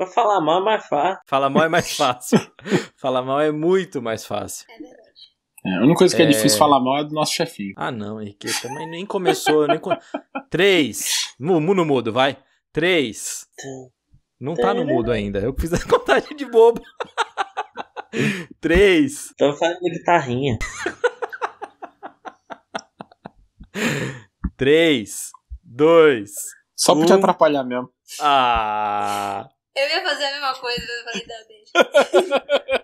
Pra falar mal é mais fácil. Falar mal é mais fácil. Falar mal é muito mais fácil. É verdade. A única coisa que é difícil falar mal é do nosso chefinho. Ah, não, Henrique, também nem começou. 3. No mudo, vai. 3. Não tá no mudo ainda. Eu fiz a contagem de bobo. 3. Então faz a guitarrinha. 3, 2. Só pra te atrapalhar mesmo. Ah. Eu ia fazer a mesma coisa, mas eu falei, não, deixa.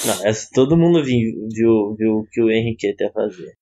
Não, essa todo mundo viu o que o Henriqueta ia fazer.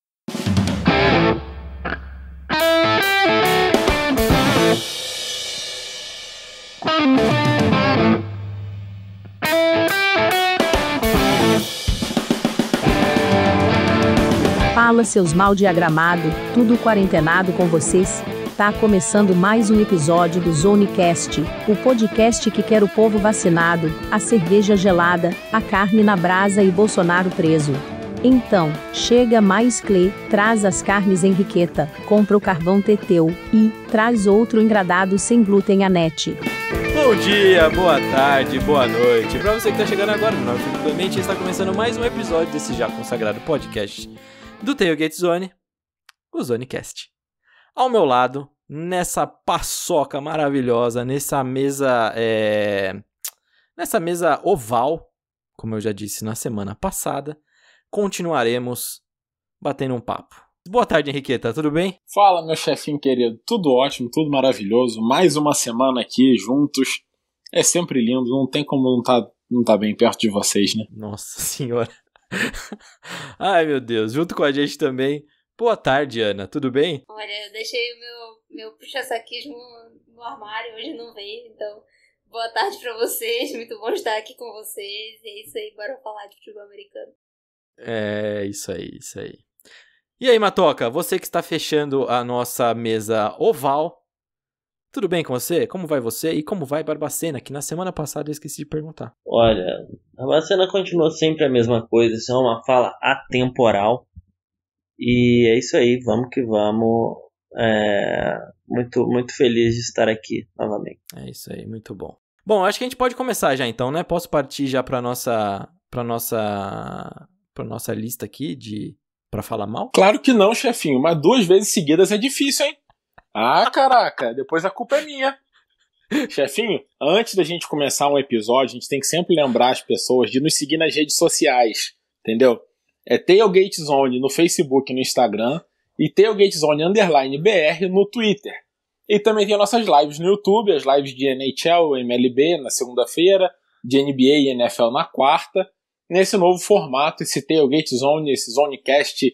Fala, seus mal diagramado, tudo quarentenado com vocês? Tá começando mais um episódio do Zonecast, o podcast que quer o povo vacinado, a cerveja gelada, a carne na brasa e Bolsonaro preso. Então, chega mais Clê, traz as carnes Henriqueta, compra o carvão Teteu e traz outro engradado sem glúten Anete. Bom dia, boa tarde, boa noite. Pra você que tá chegando agora no nosso Suplemente, está começando mais um episódio desse já consagrado podcast do Tailgate Zone, o Zonecast. Ao meu lado, nessa paçoca maravilhosa, nessa mesa oval, como eu já disse na semana passada, continuaremos batendo um papo. Boa tarde, Henriqueta, tudo bem? Fala, meu chefinho querido, tudo ótimo, tudo maravilhoso, mais uma semana aqui juntos, é sempre lindo, não tem como não tá bem perto de vocês, né? Nossa senhora. Ai, meu Deus, junto com a gente também. Boa tarde, Ana, tudo bem? Olha, eu deixei o meu puxa-saquismo no armário, hoje não veio, então boa tarde pra vocês, muito bom estar aqui com vocês, e é isso aí, bora falar de futebol americano. É, isso aí. E aí, Matoca, você que está fechando a nossa mesa oval, tudo bem com você? Como vai você? E como vai Barbacena, que na semana passada eu esqueci de perguntar. Olha, a Barbacena continua sempre a mesma coisa, isso é uma fala atemporal. E é isso aí, vamos que vamos. Muito, muito feliz de estar aqui novamente. É isso aí, muito bom. Bom, acho que a gente pode começar já então, né? Posso partir já pra nossa lista aqui pra falar mal? Claro que não, chefinho, mas 2 vezes seguidas é difícil, hein? Ah, caraca, depois a culpa é minha. Chefinho, antes da gente começar um episódio, a gente tem que sempre lembrar as pessoas de nos seguir nas redes sociais, entendeu? É Tailgate Zone no Facebook e no Instagram e Tailgate Zone _BR no Twitter. E também tem nossas lives no YouTube, as lives de NHL, MLB na segunda-feira, de NBA e NFL na quarta, nesse novo formato, esse Tailgate Zone, esse Zonecast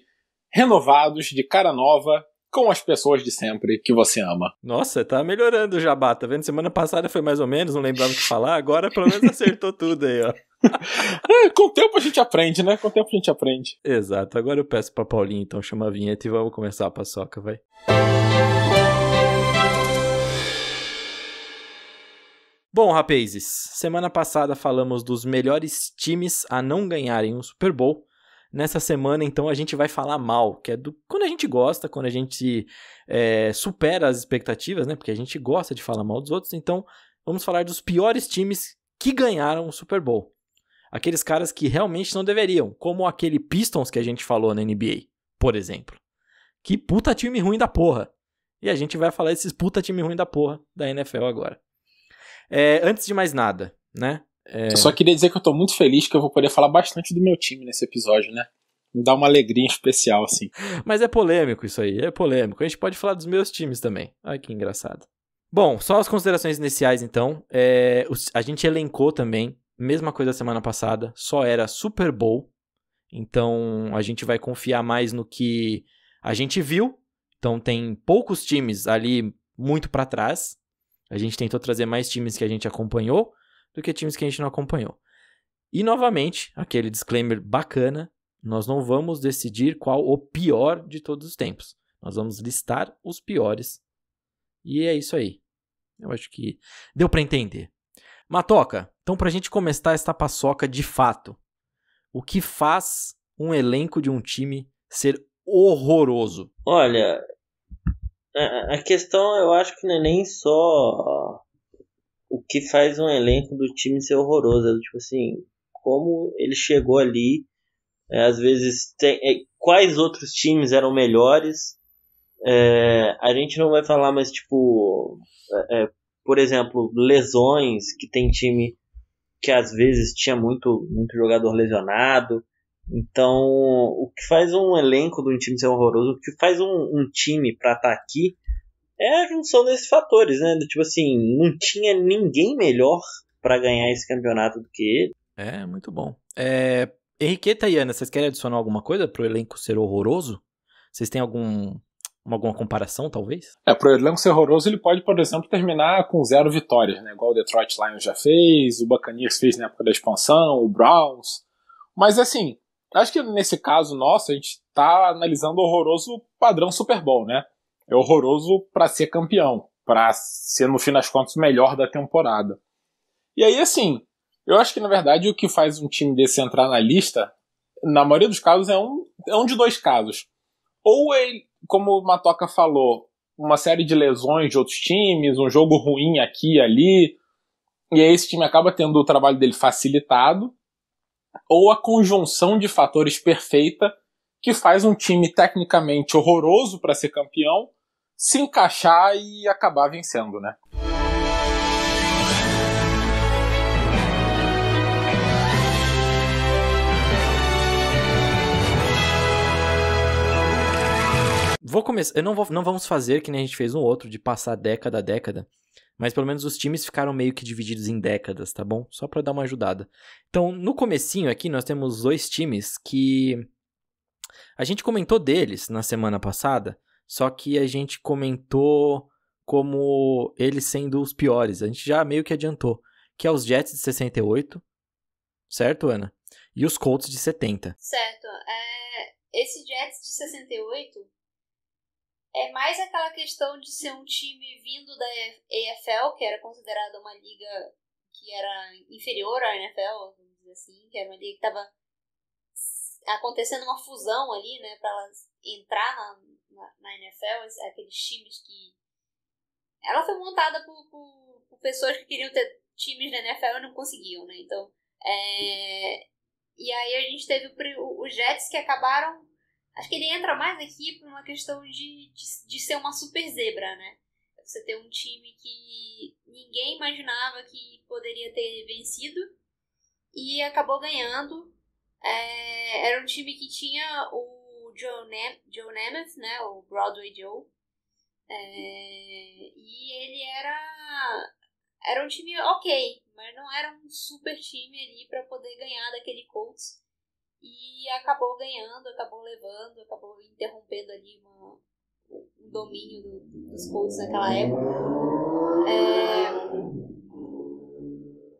renovados, de cara nova, com as pessoas de sempre que você ama. Nossa, tá melhorando o jabá, tá vendo? Semana passada foi mais ou menos, não lembrava o que falar, agora pelo menos acertou tudo aí, ó. Com o tempo a gente aprende, né? Com o tempo a gente aprende. Exato, agora eu peço pra Paulinho então chamar a vinheta e vamos começar a paçoca, vai. Bom, rapazes, semana passada falamos dos melhores times a não ganharem um Super Bowl. Nessa semana, então, a gente vai falar mal, que é quando a gente gosta, quando a gente supera as expectativas, né? Porque a gente gosta de falar mal dos outros. Então, vamos falar dos piores times que ganharam o Super Bowl. Aqueles caras que realmente não deveriam, como aquele Pistons que a gente falou na NBA, por exemplo. Que puta time ruim da porra. E a gente vai falar desses puta time ruim da porra da NFL agora. Antes de mais nada, né? Eu só queria dizer que eu tô muito feliz que eu vou poder falar bastante do meu time nesse episódio, né? Me dá uma alegria especial, assim. Mas é polêmico isso aí, é polêmico. A gente pode falar dos meus times também. Ai, que engraçado. Bom, só as considerações iniciais, então. A gente elencou também, mesma coisa da semana passada, só era Super Bowl. Então, a gente vai confiar mais no que a gente viu. Então, tem poucos times ali muito pra trás. A gente tentou trazer mais times que a gente acompanhou do que times que a gente não acompanhou. E, novamente, aquele disclaimer bacana, nós não vamos decidir qual o pior de todos os tempos. Nós vamos listar os piores. E é isso aí. Eu acho que deu pra entender. Matoca, então pra gente começar esta paçoca de fato, o que faz um elenco de um time ser horroroso? Olha, a questão eu acho que não é nem só o que faz um elenco do time ser horroroso. Tipo assim, como ele chegou ali, às vezes, quais outros times eram melhores. A gente não vai falar, mas tipo, por exemplo, lesões, que tem time que às vezes tinha muito jogador lesionado. Então, o que faz um elenco de um time ser horroroso, o que faz um time pra estar aqui, é a junção desses fatores, né? Tipo assim, não tinha ninguém melhor pra ganhar esse campeonato do que ele. Muito bom. Henriqueta e Ana, vocês querem adicionar alguma coisa pro elenco ser horroroso? Vocês têm alguma comparação, talvez? Pro elenco ser horroroso, ele pode, por exemplo, terminar com 0 vitórias, né? Igual o Detroit Lions já fez, o Buccaneers fez na época da expansão, o Browns. Mas assim, acho que nesse caso nosso, a gente tá analisando o horroroso padrão Super Bowl, né? É horroroso pra ser campeão, pra ser, no fim das contas, o melhor da temporada. E aí, assim, eu acho que, na verdade, o que faz um time desse entrar na lista, na maioria dos casos, é um de 2 casos. Ou ele, como o Matoca falou, uma série de lesões de outros times, um jogo ruim aqui e ali, e aí esse time acaba tendo o trabalho dele facilitado, ou a conjunção de fatores perfeita que faz um time tecnicamente horroroso para ser campeão se encaixar e acabar vencendo, né? Vou começar. Não vamos fazer que nem a gente fez um outro, de passar década a década. Mas pelo menos os times ficaram meio que divididos em décadas, tá bom? Só pra dar uma ajudada. Então, no comecinho aqui, nós temos 2 times que... A gente comentou deles na semana passada, só que a gente comentou como eles sendo os piores. A gente já meio que adiantou. Que é os Jets de 68, certo, Ana? E os Colts de 70. Certo. Esse Jets de 68... é mais aquela questão de ser um time vindo da AFL, que era considerada uma liga que era inferior à NFL, vamos dizer assim, que era uma liga que estava acontecendo uma fusão ali, né, para elas entrar na NFL, aqueles times que... Ela foi montada por pessoas que queriam ter times na NFL e não conseguiam, né, então... E aí a gente teve os Jets que acabaram... Acho que ele entra mais aqui por uma questão de ser uma super zebra, né? Você ter um time que ninguém imaginava que poderia ter vencido e acabou ganhando. Era um time que tinha o Joe Namath, né? O Broadway Joe. E ele era um time ok, mas não era um super time ali para poder ganhar daquele Colts. E acabou ganhando, acabou levando, acabou interrompendo ali um domínio dos Colts naquela época.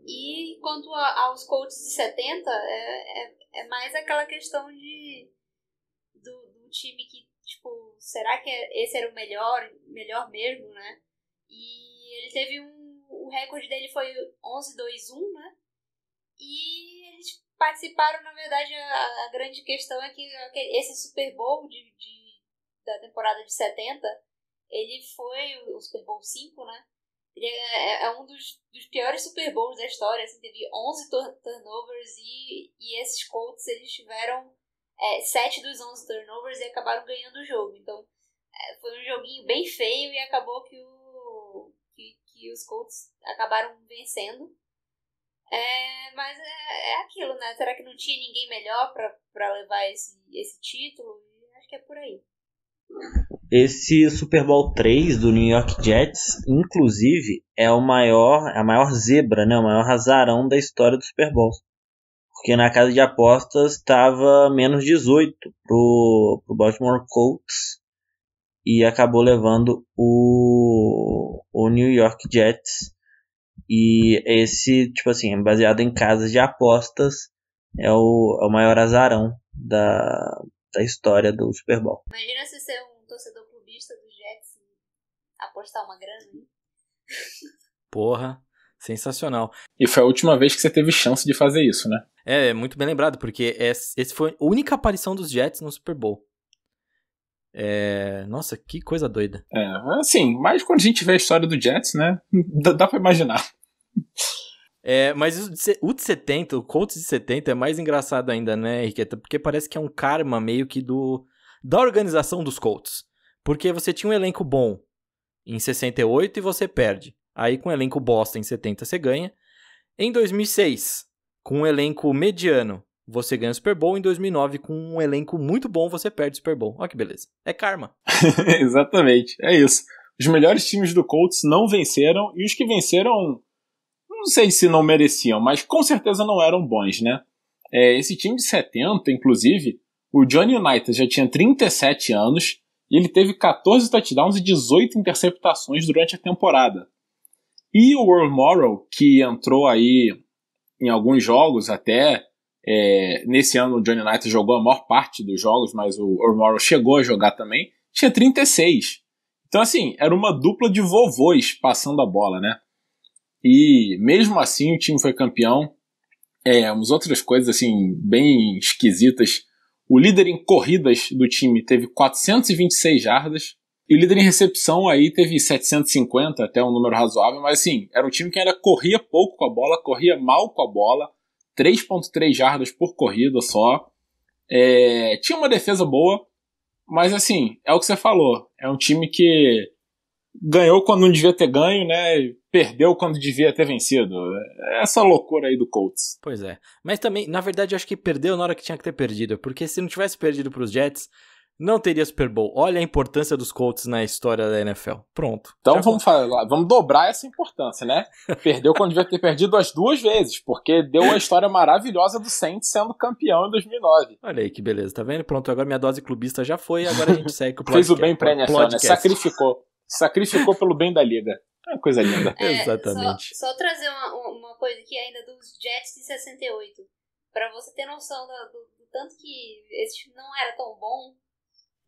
E quanto aos Colts de 70, é mais aquela questão do time que, tipo, será que esse era o melhor mesmo, né? E ele teve o recorde dele foi 11-2-1, né? E eles participaram, na verdade, a grande questão é que esse Super Bowl da temporada de 70, ele foi o Super Bowl 5, né? Ele é um dos piores Super Bowls da história, assim, teve 11 turnovers e esses Colts, eles tiveram 7 dos 11 turnovers e acabaram ganhando o jogo. Então, foi um joguinho bem feio e acabou que os Colts acabaram vencendo. Mas é aquilo, né? Será que não tinha ninguém melhor pra levar esse título? Acho que é por aí. Esse Super Bowl 3 do New York Jets, inclusive, é a maior zebra, né? O maior azarão da história do Super Bowl. Porque na casa de apostas estava menos 18 pro Baltimore Colts e acabou levando o New York Jets. E esse, tipo assim, baseado em casas de apostas, é o maior azarão da história do Super Bowl. Imagina se ser um torcedor clubista do Jets e apostar uma grana, hein? Porra, sensacional. E foi a última vez que você teve chance de fazer isso, né? É muito bem lembrado, porque esse foi a única aparição dos Jets no Super Bowl. Nossa, que coisa doida. Assim, mas quando a gente vê a história do Jets, né, dá pra imaginar. Mas o de 70, o Colts de 70 é mais engraçado ainda, né, Henriqueta? Porque parece que é um karma meio que da organização dos Colts. Porque você tinha um elenco bom em 68 e você perde. Aí com o elenco bosta em 70 você ganha. Em 2006, com um elenco mediano, você ganha o Super Bowl. Em 2009, com um elenco muito bom, você perde o Super Bowl. Olha que beleza. É karma. Exatamente, é isso. Os melhores times do Colts não venceram, e os que venceram, não sei se não mereciam, mas com certeza não eram bons, né? Esse time de 70, inclusive, o Johnny Unitas já tinha 37 anos, e ele teve 14 touchdowns e 18 interceptações durante a temporada. E o Earl Morrall, que entrou aí em alguns jogos até, nesse ano o Johnny Unitas jogou a maior parte dos jogos, mas o Earl Morrall chegou a jogar também, tinha 36. Então, assim, era uma dupla de vovôs passando a bola, né? E mesmo assim o time foi campeão. Umas outras coisas, assim, bem esquisitas. O líder em corridas do time teve 426 jardas. E o líder em recepção aí teve 750, até um número razoável. Mas, assim, era um time que ainda corria pouco com a bola, corria mal com a bola. 3.3 jardas por corrida só. Tinha uma defesa boa. Mas, assim, é o que você falou. É um time que ganhou quando não devia ter ganho, né? Perdeu quando devia ter vencido. Essa loucura aí do Colts. Pois é. Mas também, na verdade, eu acho que perdeu na hora que tinha que ter perdido. Porque se não tivesse perdido pros Jets, não teria Super Bowl. Olha a importância dos Colts na história da NFL. Pronto. Então vamos dobrar essa importância, né? Perdeu quando devia ter perdido as duas vezes, porque deu a história maravilhosa do Saints sendo campeão em 2009. Olha aí que beleza, tá vendo? Pronto, agora minha dose clubista já foi, agora a gente segue com o Fez o bem pra NFL, né? Sacrificou pelo bem da liga. É uma coisa linda. Exatamente. Só trazer uma coisa aqui ainda dos Jets de 68. Pra você ter noção do tanto que esse time não era tão bom,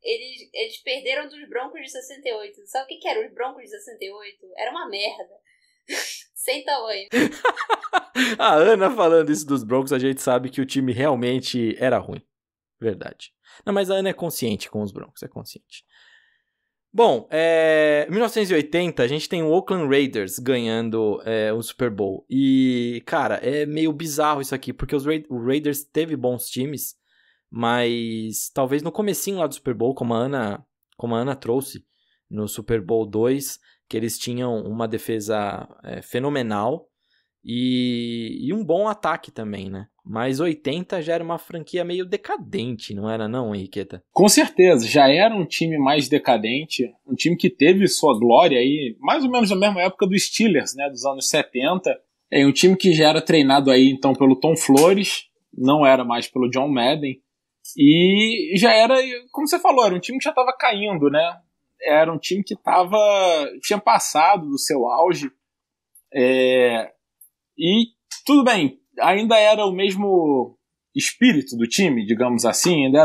eles perderam dos Broncos de 68. Sabe o que eram os Broncos de 68? Era uma merda. Sem tamanho. A Ana falando isso dos Broncos, a gente sabe que o time realmente era ruim. Verdade. Não, mas a Ana é consciente com os Broncos, é consciente. Bom, em 1980 a gente tem o Oakland Raiders ganhando o Super Bowl. E, cara, é meio bizarro isso aqui, porque o Raiders teve bons times, mas talvez no comecinho lá do Super Bowl, como a Ana trouxe no Super Bowl 2, que eles tinham uma defesa fenomenal e um bom ataque também, né? Mas 80 já era uma franquia meio decadente, não era não, Henriqueta? Com certeza, já era um time mais decadente, um time que teve sua glória aí, mais ou menos na mesma época dos Steelers, né, dos anos 70. Um time que já era treinado aí então pelo Tom Flores, não era mais pelo John Madden, e já era, como você falou, era um time que já estava caindo, né? Era um time que tinha passado do seu auge, e tudo bem, ainda era o mesmo espírito do time, digamos assim, ainda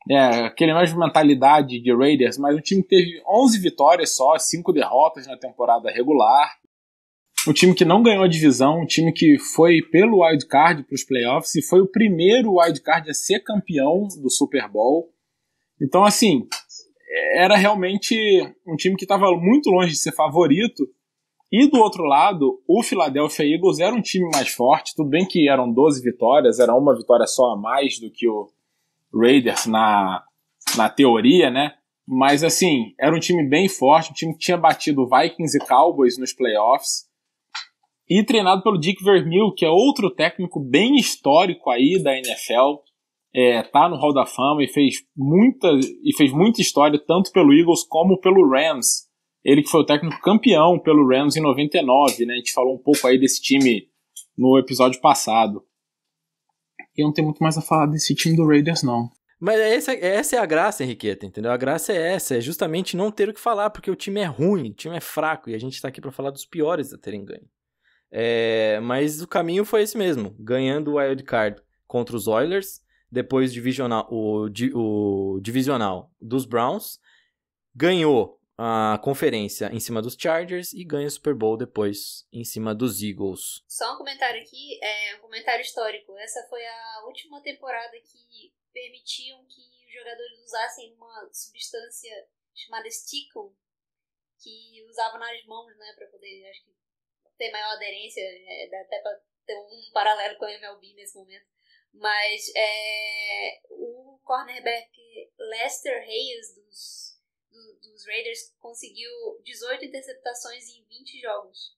era aquela mesma mentalidade de Raiders, mas o time teve 11 vitórias só, 5 derrotas na temporada regular. Um time que não ganhou a divisão, um time que foi pelo wildcard para os playoffs e foi o primeiro wildcard a ser campeão do Super Bowl. Então, assim, era realmente um time que estava muito longe de ser favorito. E do outro lado, o Philadelphia Eagles era um time mais forte, tudo bem que eram 12 vitórias, era uma vitória só a mais do que o Raiders na teoria, né? Mas assim, era um time bem forte, um time que tinha batido Vikings e Cowboys nos playoffs, e treinado pelo Dick Vermeil, que é outro técnico bem histórico aí da NFL, tá no Hall da Fama e fez muita história, tanto pelo Eagles como pelo Rams. Ele que foi o técnico campeão pelo Rams em 99, né? A gente falou um pouco aí desse time no episódio passado. E não tem muito mais a falar desse time do Raiders, não. Mas essa é a graça, Henriqueta, entendeu? A graça é essa, é justamente não ter o que falar, porque o time é ruim, o time é fraco, e a gente tá aqui pra falar dos piores a terem ganho. Mas o caminho foi esse mesmo, ganhando o wildcard contra os Oilers, depois o divisional dos Browns, ganhou a conferência em cima dos Chargers e ganha o Super Bowl depois em cima dos Eagles. Só um comentário aqui, um comentário histórico. Essa foi a última temporada que permitiam que os jogadores usassem uma substância chamada Stickum, que usava nas mãos, né, para poder, acho que, ter maior aderência, dá até pra ter um paralelo com a MLB nesse momento. Mas o cornerback Lester Hayes dos Raiders conseguiu 18 interceptações em 20 jogos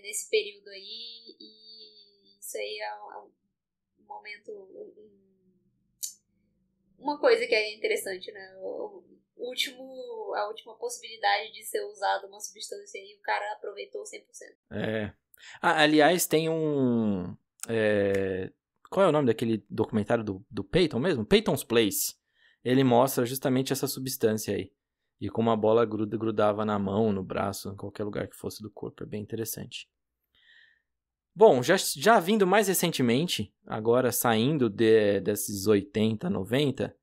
nesse período aí, e isso aí é um momento, uma coisa que é interessante, né? A última possibilidade de ser usada uma substância aí, o cara aproveitou 100%. Aliás, tem um... qual é o nome daquele documentário do Peyton mesmo? Peyton's Place. Ele mostra justamente essa substância aí. E como a bola grudava na mão, no braço, em qualquer lugar que fosse do corpo. É bem interessante. Bom, já vindo mais recentemente, agora saindo desses 80, 90,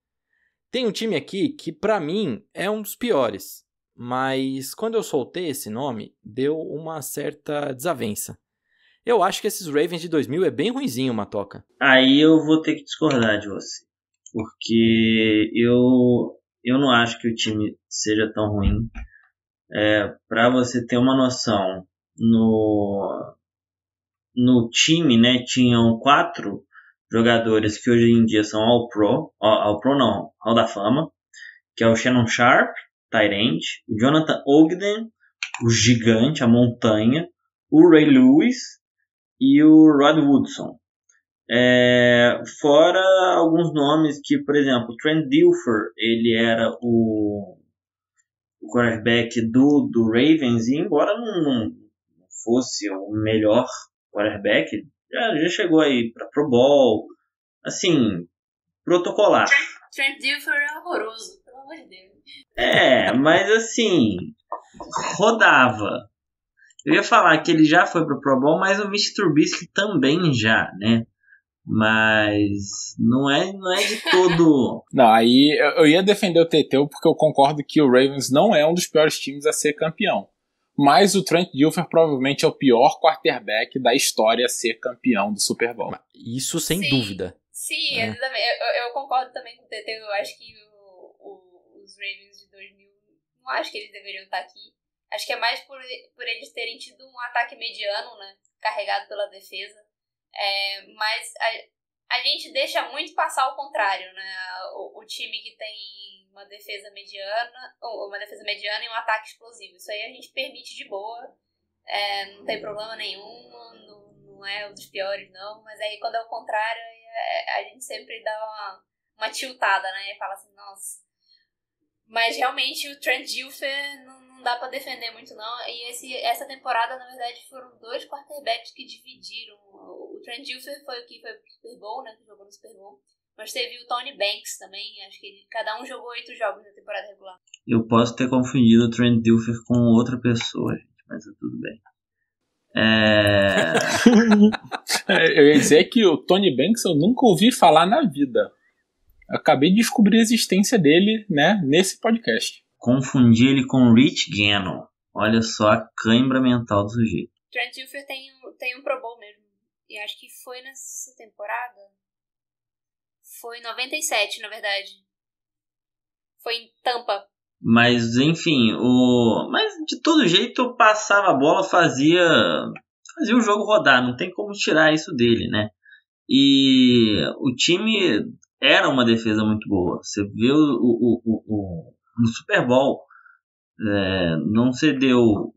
tem um time aqui que pra mim é um dos piores. Mas quando eu soltei esse nome, deu uma certa desavença. Eu acho que esses Ravens de 2000 é bem ruinzinho, Matoca. Aí eu vou ter que discordar de você. Porque eu não acho que o time seja tão ruim. Para você ter uma noção, no time, né, tinham 4 jogadores que hoje em dia são Hall da Fama, que é o Shannon Sharp, tight end, o Jonathan Ogden, o gigante, a montanha, o Ray Lewis e o Rod Woodson. Fora alguns nomes que, por exemplo, o Trent Dilfer, ele era o quarterback do Ravens, e embora não fosse o melhor quarterback, já chegou aí para Pro Bowl, assim, protocolar. Trent Dilfer é horroroso, pelo amor de Deus. Mas assim, rodava. Eu ia falar que ele já foi pro Pro Bowl, mas o Mitch Trubisky também já, né? Mas não é de todo... Não, aí eu ia defender o Teteu porque eu concordo que o Ravens não é um dos piores times a ser campeão. Mas o Trent Dilfer provavelmente é o pior quarterback da história a ser campeão do Super Bowl. Isso sem dúvida. Sim, exatamente. Eu concordo também com o Teteu. Eu acho que os Ravens de 2000, não acho que eles deveriam estar aqui. Acho que é mais por eles terem tido um ataque mediano, né? Carregado pela defesa. Mas a gente deixa muito passar ao contrário, né? O time que tem uma defesa mediana e um ataque explosivo. Isso aí a gente permite de boa. Não tem problema nenhum. Não é um dos piores, não. Mas aí quando é o contrário, a gente sempre dá uma tiltada, né? E fala assim, nossa. Mas realmente o Trent Dilfer não dá pra defender muito, não. E essa temporada, na verdade, foram 2 quarterbacks que dividiram. O Trent Dilfer foi o que foi pro Super Bowl, né? Que jogou no Super Bowl. Mas teve o Tony Banks também. Acho que cada um jogou 8 jogos na temporada regular. Eu posso ter confundido o Trent Dilfer com outra pessoa, gente, mas tudo bem. Eu ia dizer que o Tony Banks eu nunca ouvi falar na vida. Eu acabei de descobrir a existência dele, né, nesse podcast. Confundi ele com o Rich Gannon. Olha só a cãibra mental do sujeito. Trent Dilfer tem um Pro Bowl mesmo. E acho que foi nessa temporada. Foi em 97, na verdade. Foi em Tampa. Mas, enfim, mas de todo jeito passava a bola, fazia o jogo rodar. Não tem como tirar isso dele, né? E o time era uma defesa muito boa. Você vê no Super Bowl, não cedeu.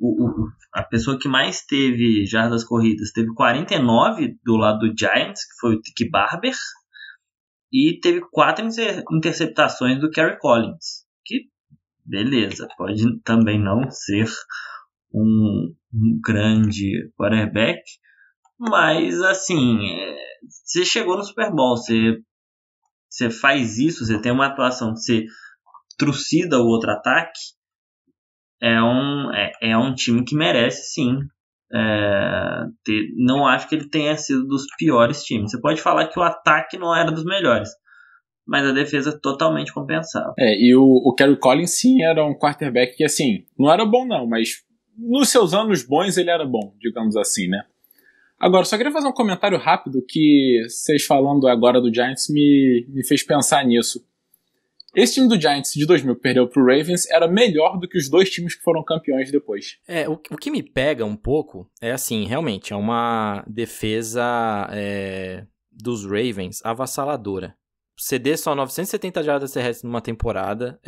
A pessoa que mais teve jardas corridas teve 49 do lado do Giants, que foi o Tiki Barber, e teve 4 interceptações do Kerry Collins, que beleza, pode também não ser um grande quarterback, mas assim, você chegou no Super Bowl, você faz isso, você tem uma atuação que você trucida o outro ataque, é um time que merece sim. Não acho que ele tenha sido dos piores times. Você pode falar que o ataque não era dos melhores, mas a defesa totalmente compensava. E o Kerry Collins sim era um quarterback que assim, não era bom não, mas nos seus anos bons ele era bom, digamos assim, né? Agora, só queria fazer um comentário rápido que vocês falando agora do Giants me fez pensar nisso. esse time do Giants de 2000 que perdeu pro Ravens era melhor do que os 2 times que foram campeões depois. O que me pega um pouco é assim, realmente, é uma defesa dos Ravens avassaladora. Ceder só 970 jardas terrestres numa temporada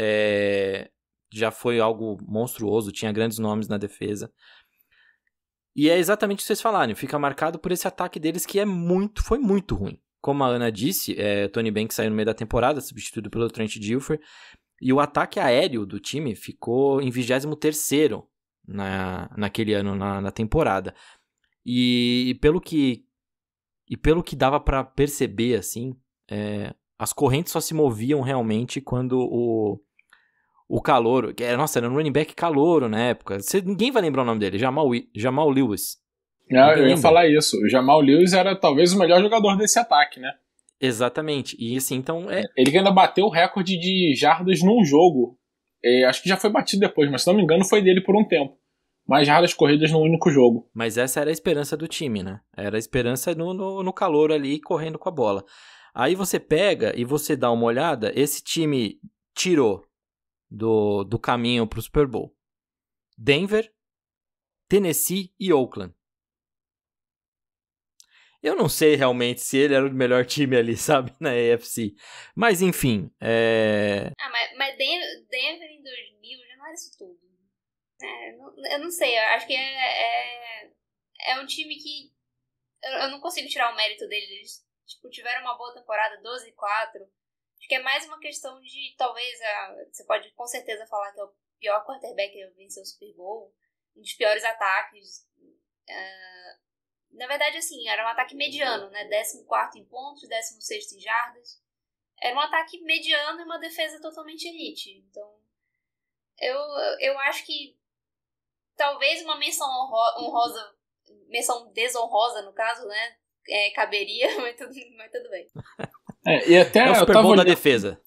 já foi algo monstruoso, tinha grandes nomes na defesa. E é exatamente o que vocês falaram, fica marcado por esse ataque deles que foi muito ruim. Como a Ana disse, Tony Banks saiu no meio da temporada, substituído pelo Trent Dilfer, e o ataque aéreo do time ficou em 23º naquele ano, na temporada. E pelo que dava pra perceber, assim, as correntes só se moviam realmente quando o calouro, era um running back calouro na época. Ninguém vai lembrar o nome dele, Jamal Lewis. Eu ia falar isso. O Jamal Lewis era talvez o melhor jogador desse ataque, né? Exatamente. E assim, então... Ele ainda bateu o recorde de jardas num jogo. Acho que já foi batido depois, mas se não me engano foi dele por um tempo. Mais jardas corridas num único jogo. Mas essa era a esperança do time, né? Era a esperança no calouro ali, correndo com a bola. Aí você pega e você dá uma olhada, esse time tirou do caminho pro Super Bowl Denver, Tennessee e Oakland. Eu não sei realmente se ele era o melhor time ali, sabe, na AFC. Mas, enfim, mas Denver em 2000 já não era isso tudo. Eu não sei, eu acho que é um time que eu não consigo tirar o mérito deles. Eles tiveram uma boa temporada, 12-4. Acho que é mais uma questão de, talvez, você pode com certeza falar que é o pior quarterback que venceu o Super Bowl, um dos piores ataques. Na verdade, assim, era um ataque mediano, né? 14º em pontos, 16º em jardas. Era um ataque mediano e uma defesa totalmente elite. Então, eu acho que talvez uma menção honrosa, menção desonrosa, no caso, né? Caberia, mas tudo bem. E até o Super Bowl da defesa.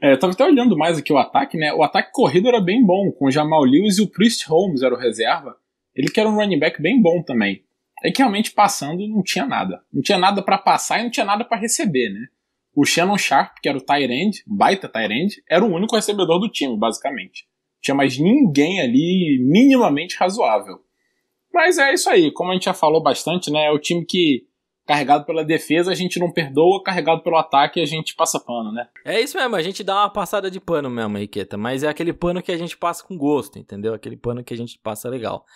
Eu tava até olhando mais aqui o ataque, né? O ataque corrido era bem bom, com o Jamal Lewis e o Priest Holmes era o reserva. Ele que era um running back bem bom também. É que realmente passando não tinha nada. Não tinha nada pra passar e não tinha nada pra receber, né? O Shannon Sharp, que era o tight end, um baita tight end, era o único recebedor do time, basicamente. Não tinha mais ninguém ali minimamente razoável. Mas é isso aí, como a gente já falou bastante, né? É o time que, carregado pela defesa, a gente não perdoa, carregado pelo ataque, a gente passa pano, né? É isso mesmo, a gente dá uma passada de pano mesmo, Riqueta, mas é aquele pano que a gente passa com gosto, entendeu? Aquele pano que a gente passa legal.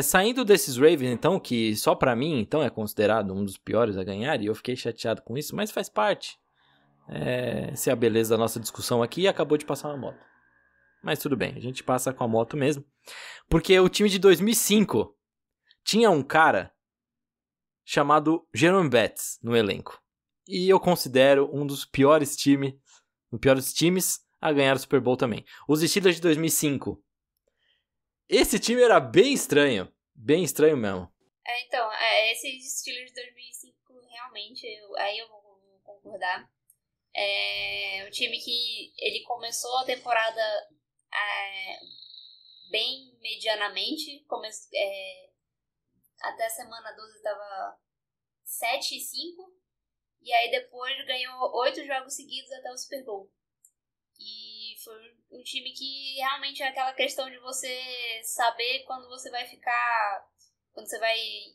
Saindo desses Ravens, então, que só pra mim, então, é considerado um dos piores a ganhar, e eu fiquei chateado com isso, mas faz parte. Essa é a beleza da nossa discussão aqui, e acabou de passar uma moto. Mas tudo bem, a gente passa com a moto mesmo. Porque o time de 2005 tinha um cara chamado Jerome Betts no elenco. E eu considero um dos piores times a ganhar o Super Bowl também. Os Steelers de 2005. Esse time era bem estranho mesmo. Então, esses Steelers de 2005 realmente, aí eu vou concordar. O time que ele começou a temporada bem medianamente, até a semana 12 estava 7-5, e aí depois ganhou 8 jogos seguidos até o Super Bowl. E foi um time que realmente é aquela questão de você saber quando você vai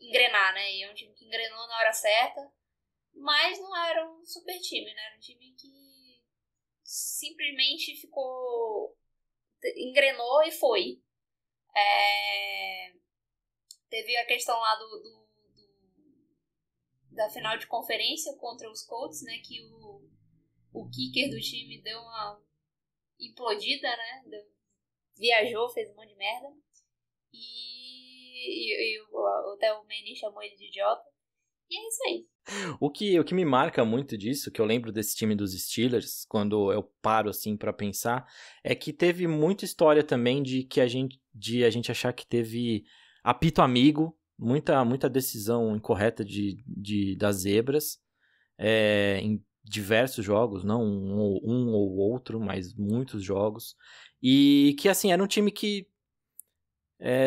engrenar, né? E é um time que engrenou na hora certa, mas não era um super time, né? Era um time que simplesmente engrenou e foi. Teve a questão lá da final de conferência contra os Colts, né? Que o kicker do time deu uma implodida, né? Viajou, fez um monte de merda. E até o Manny chamou ele de idiota. E é isso aí. O que me marca muito disso, que eu lembro desse time dos Steelers, quando eu paro assim pra pensar, é que teve muita história também de a gente achar que teve apito amigo, muita decisão incorreta das zebras, em diversos jogos, não um ou outro, mas muitos jogos, e que assim, era um time que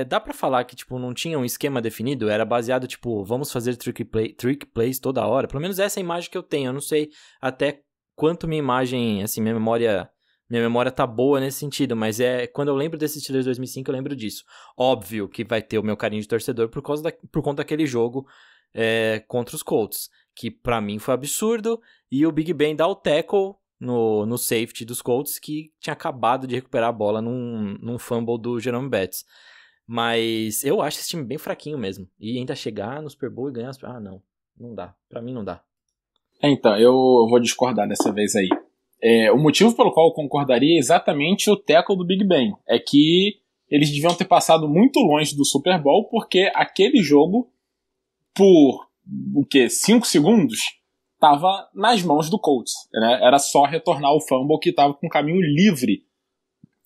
dá pra falar que, tipo, não tinha um esquema definido, era baseado, tipo, vamos fazer trick plays toda hora. Pelo menos essa é a imagem que eu tenho. Eu não sei até quanto minha imagem, assim, minha memória tá boa nesse sentido, mas quando eu lembro desse Steelers 2005, eu lembro disso. Óbvio que vai ter o meu carinho de torcedor por conta daquele jogo contra os Colts, que pra mim foi absurdo, e o Big Ben dá o tackle no safety dos Colts, que tinha acabado de recuperar a bola num fumble do Jerome Betts. Mas eu acho esse time bem fraquinho mesmo, e ainda chegar no Super Bowl e ganhar... não dá, pra mim não dá. Então, eu vou discordar dessa vez aí. O motivo pelo qual eu concordaria é exatamente o tackle do Big Ben. É que eles deviam ter passado muito longe do Super Bowl, porque aquele jogo, por 5 segundos, estava nas mãos do Colts. Né? Era só retornar o fumble que estava com o caminho livre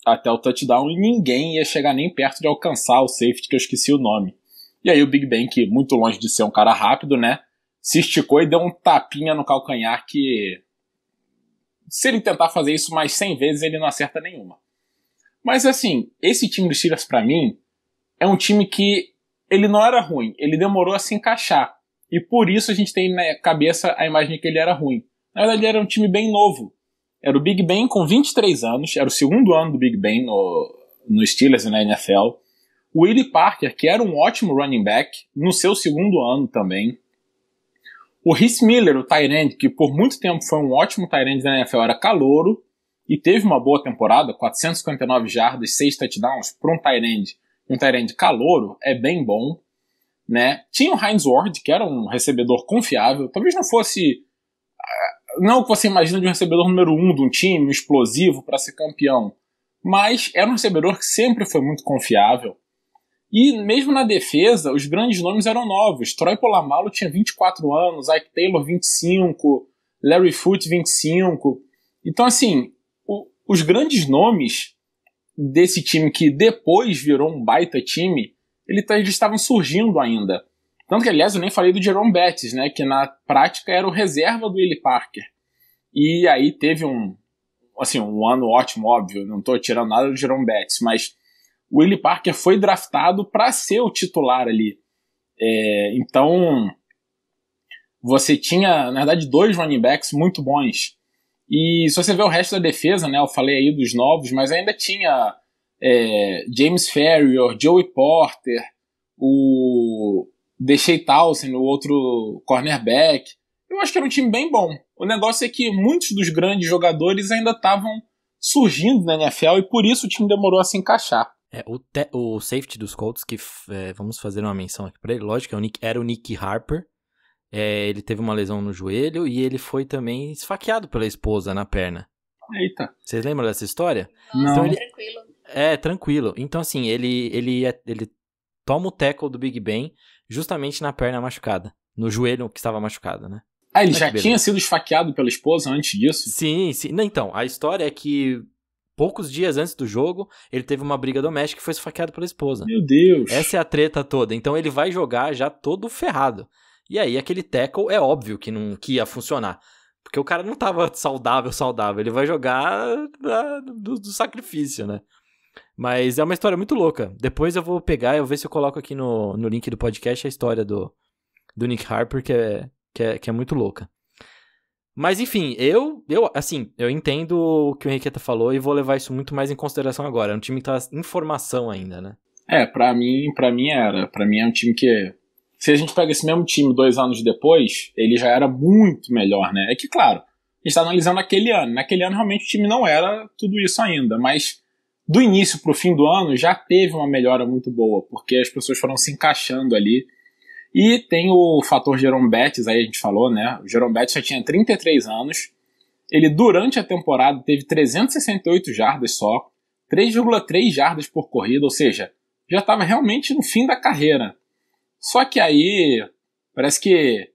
até o touchdown e ninguém ia chegar nem perto de alcançar o safety, que eu esqueci o nome. E aí o Big Ben, que muito longe de ser um cara rápido, né, se esticou e deu um tapinha no calcanhar que... se ele tentar fazer isso mais 100 vezes, ele não acerta nenhuma. Mas assim, esse time dos Steelers pra mim é um time que ele não era ruim, ele demorou a se encaixar. E por isso a gente tem na cabeça a imagem de que ele era ruim. Na verdade, ele era um time bem novo. Era o Big Ben com 23 anos, era o segundo ano do Big Ben no Steelers e na NFL. O Willie Parker, que era um ótimo running back, no seu segundo ano também. O Rhys Miller, o tight end, que por muito tempo foi um ótimo tight end da NFL, era calouro e teve uma boa temporada, 459 jardas, 6 touchdowns para um tight end calouro, é bem bom. Né? Tinha o Hines Ward, que era um recebedor confiável, talvez não fosse... não o que você imagina de um recebedor número 1 de um time, um explosivo para ser campeão, mas era um recebedor que sempre foi muito confiável. E mesmo na defesa, os grandes nomes eram novos. Troy Polamalu tinha 24 anos, Ike Taylor 25, Larry Foote 25. Então assim, os grandes nomes desse time que depois virou um baita time, eles estavam surgindo ainda. Tanto que, aliás, eu nem falei do Jerome Bettis, né, que na prática era o reserva do Willie Parker. E aí teve um ano ótimo, óbvio, não estou tirando nada do Jerome Bettis, mas o Willie Parker foi draftado para ser o titular ali. Então, você tinha, na verdade, 2 running backs muito bons. E se você ver o resto da defesa, né, eu falei aí dos novos, mas ainda tinha James Ferrier, Joey Porter, o Deshae Townsend, o outro cornerback. Eu acho que era um time bem bom. O negócio é que muitos dos grandes jogadores ainda estavam surgindo na NFL e por isso o time demorou a se encaixar. O safety dos Colts, que vamos fazer uma menção aqui pra ele, lógico, era o Nick Harper. Ele teve uma lesão no joelho e ele foi também esfaqueado pela esposa na perna. Eita. Vocês lembram dessa história? Nossa, então tranquilo. Tranquilo. Então assim, ele toma o tackle do Big Ben justamente na perna machucada. No joelho que estava machucado, né? Ele já tinha sido esfaqueado pela esposa antes disso? Sim. Não, então, a história é que poucos dias antes do jogo, ele teve uma briga doméstica e foi esfaqueado pela esposa. Meu Deus! Essa é a treta toda. Então ele vai jogar já todo ferrado. E aí aquele tackle é óbvio que ia funcionar. Porque o cara não tava saudável. Ele vai jogar do sacrifício, né? Mas é uma história muito louca. Depois eu vou pegar, eu ver se eu coloco aqui no link do podcast a história do Nick Harper, que é muito louca. Mas enfim, eu entendo o que o Henriqueta falou e vou levar isso muito mais em consideração agora. É um time que tá em formação ainda, né? Pra mim era. Pra mim é um time que... se a gente pega esse mesmo time 2 anos depois, ele já era muito melhor, né? É que, claro, a gente tá analisando aquele ano. Naquele ano, realmente, o time não era tudo isso ainda, mas do início pro fim do ano já teve uma melhora muito boa, porque as pessoas foram se encaixando ali. E tem o fator Jerome Bettis, aí a gente falou, né? O Jerome Bettis já tinha 33 anos. Ele, durante a temporada, teve 368 jardas só, 3,3 jardas por corrida, ou seja, já estava realmente no fim da carreira. Só que aí, parece que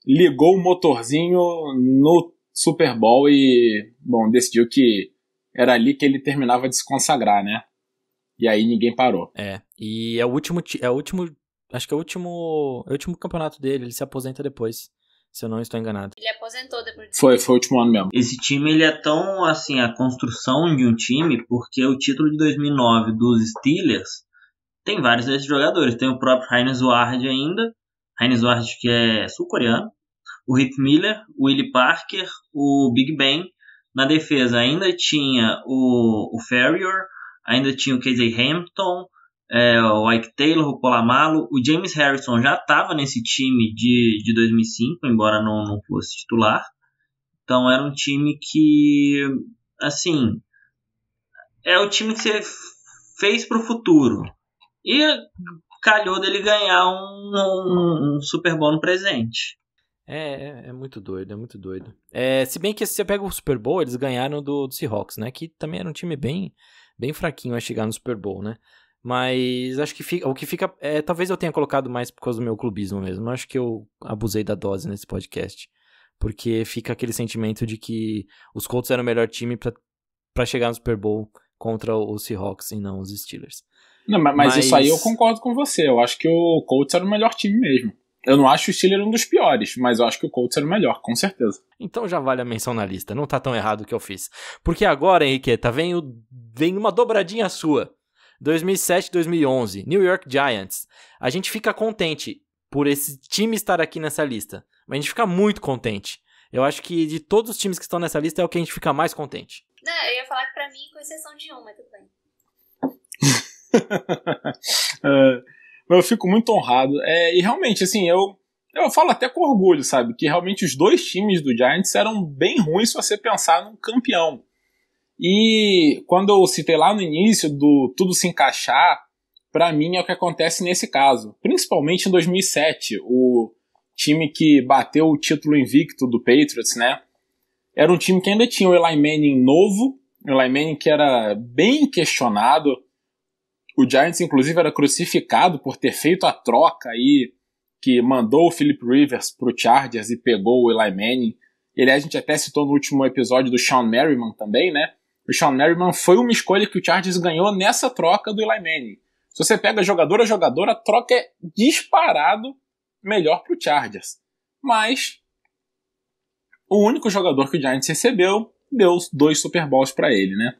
ligou o motorzinho no Super Bowl e, bom, decidiu que era ali que ele terminava de se consagrar, né? E aí ninguém parou. E acho que é o último campeonato dele, ele se aposenta depois, se eu não estou enganado. Ele aposentou depois. Foi o último ano mesmo. Esse time, ele é tão, assim, a construção de um time, porque o título de 2009 dos Steelers tem vários desses jogadores. Tem o próprio Hines Ward ainda, Hines Ward que é sul-coreano, o Heath Miller, o Willie Parker, o Big Ben. Na defesa ainda tinha o Ferrier, ainda tinha o Casey Hampton, o Ike Taylor, o Polamalu. O James Harrison já estava nesse time de 2005, embora não fosse titular. Então era um time que, assim, é o time que você fez para o futuro. E calhou dele ganhar um Super Bowl no presente. É muito doido, é muito doido. Se bem que se você pega o Super Bowl, eles ganharam do Seahawks, né? Que também era um time bem fraquinho a chegar no Super Bowl, né? Mas acho que o que fica... talvez eu tenha colocado mais por causa do meu clubismo mesmo. Acho que eu abusei da dose nesse podcast. Porque fica aquele sentimento de que os Colts eram o melhor time pra chegar no Super Bowl contra os Seahawks e não os Steelers. Não, mas isso aí eu concordo com você. Eu acho que o Colts era o melhor time mesmo. Eu não acho o Steelers um dos piores, mas eu acho que o Colts era o melhor, com certeza. Então já vale a menção na lista. Não tá tão errado o que eu fiz. Porque agora, Henriqueta, vem uma dobradinha sua. 2007, 2011, New York Giants. A gente fica contente por esse time estar aqui nessa lista. Mas a gente fica muito contente. Eu acho que de todos os times que estão nessa lista é o que a gente fica mais contente. Não, eu ia falar que pra mim, com exceção de um, mas tudo bem. Eu fico muito honrado. E realmente, assim, eu falo até com orgulho, sabe? Que realmente os dois times do Giants eram bem ruins se você pensar num campeão. E quando eu citei lá no início do tudo se encaixar, pra mim é o que acontece nesse caso. Principalmente em 2007, o time que bateu o título invicto do Patriots, né? Era um time que ainda tinha o Eli Manning novo, o Eli Manning que era bem questionado. O Giants, inclusive, era crucificado por ter feito a troca aí, que mandou o Philip Rivers pro Chargers e pegou o Eli Manning. A gente até citou no último episódio do Sean Merriman também, né? O Sean Merriman foi uma escolha que o Chargers ganhou nessa troca do Eli Manning. Se você pega jogador a jogador, a troca é disparado melhor pro Chargers. Mas o único jogador que o Giants recebeu deu 2 Super Bowls para ele, né?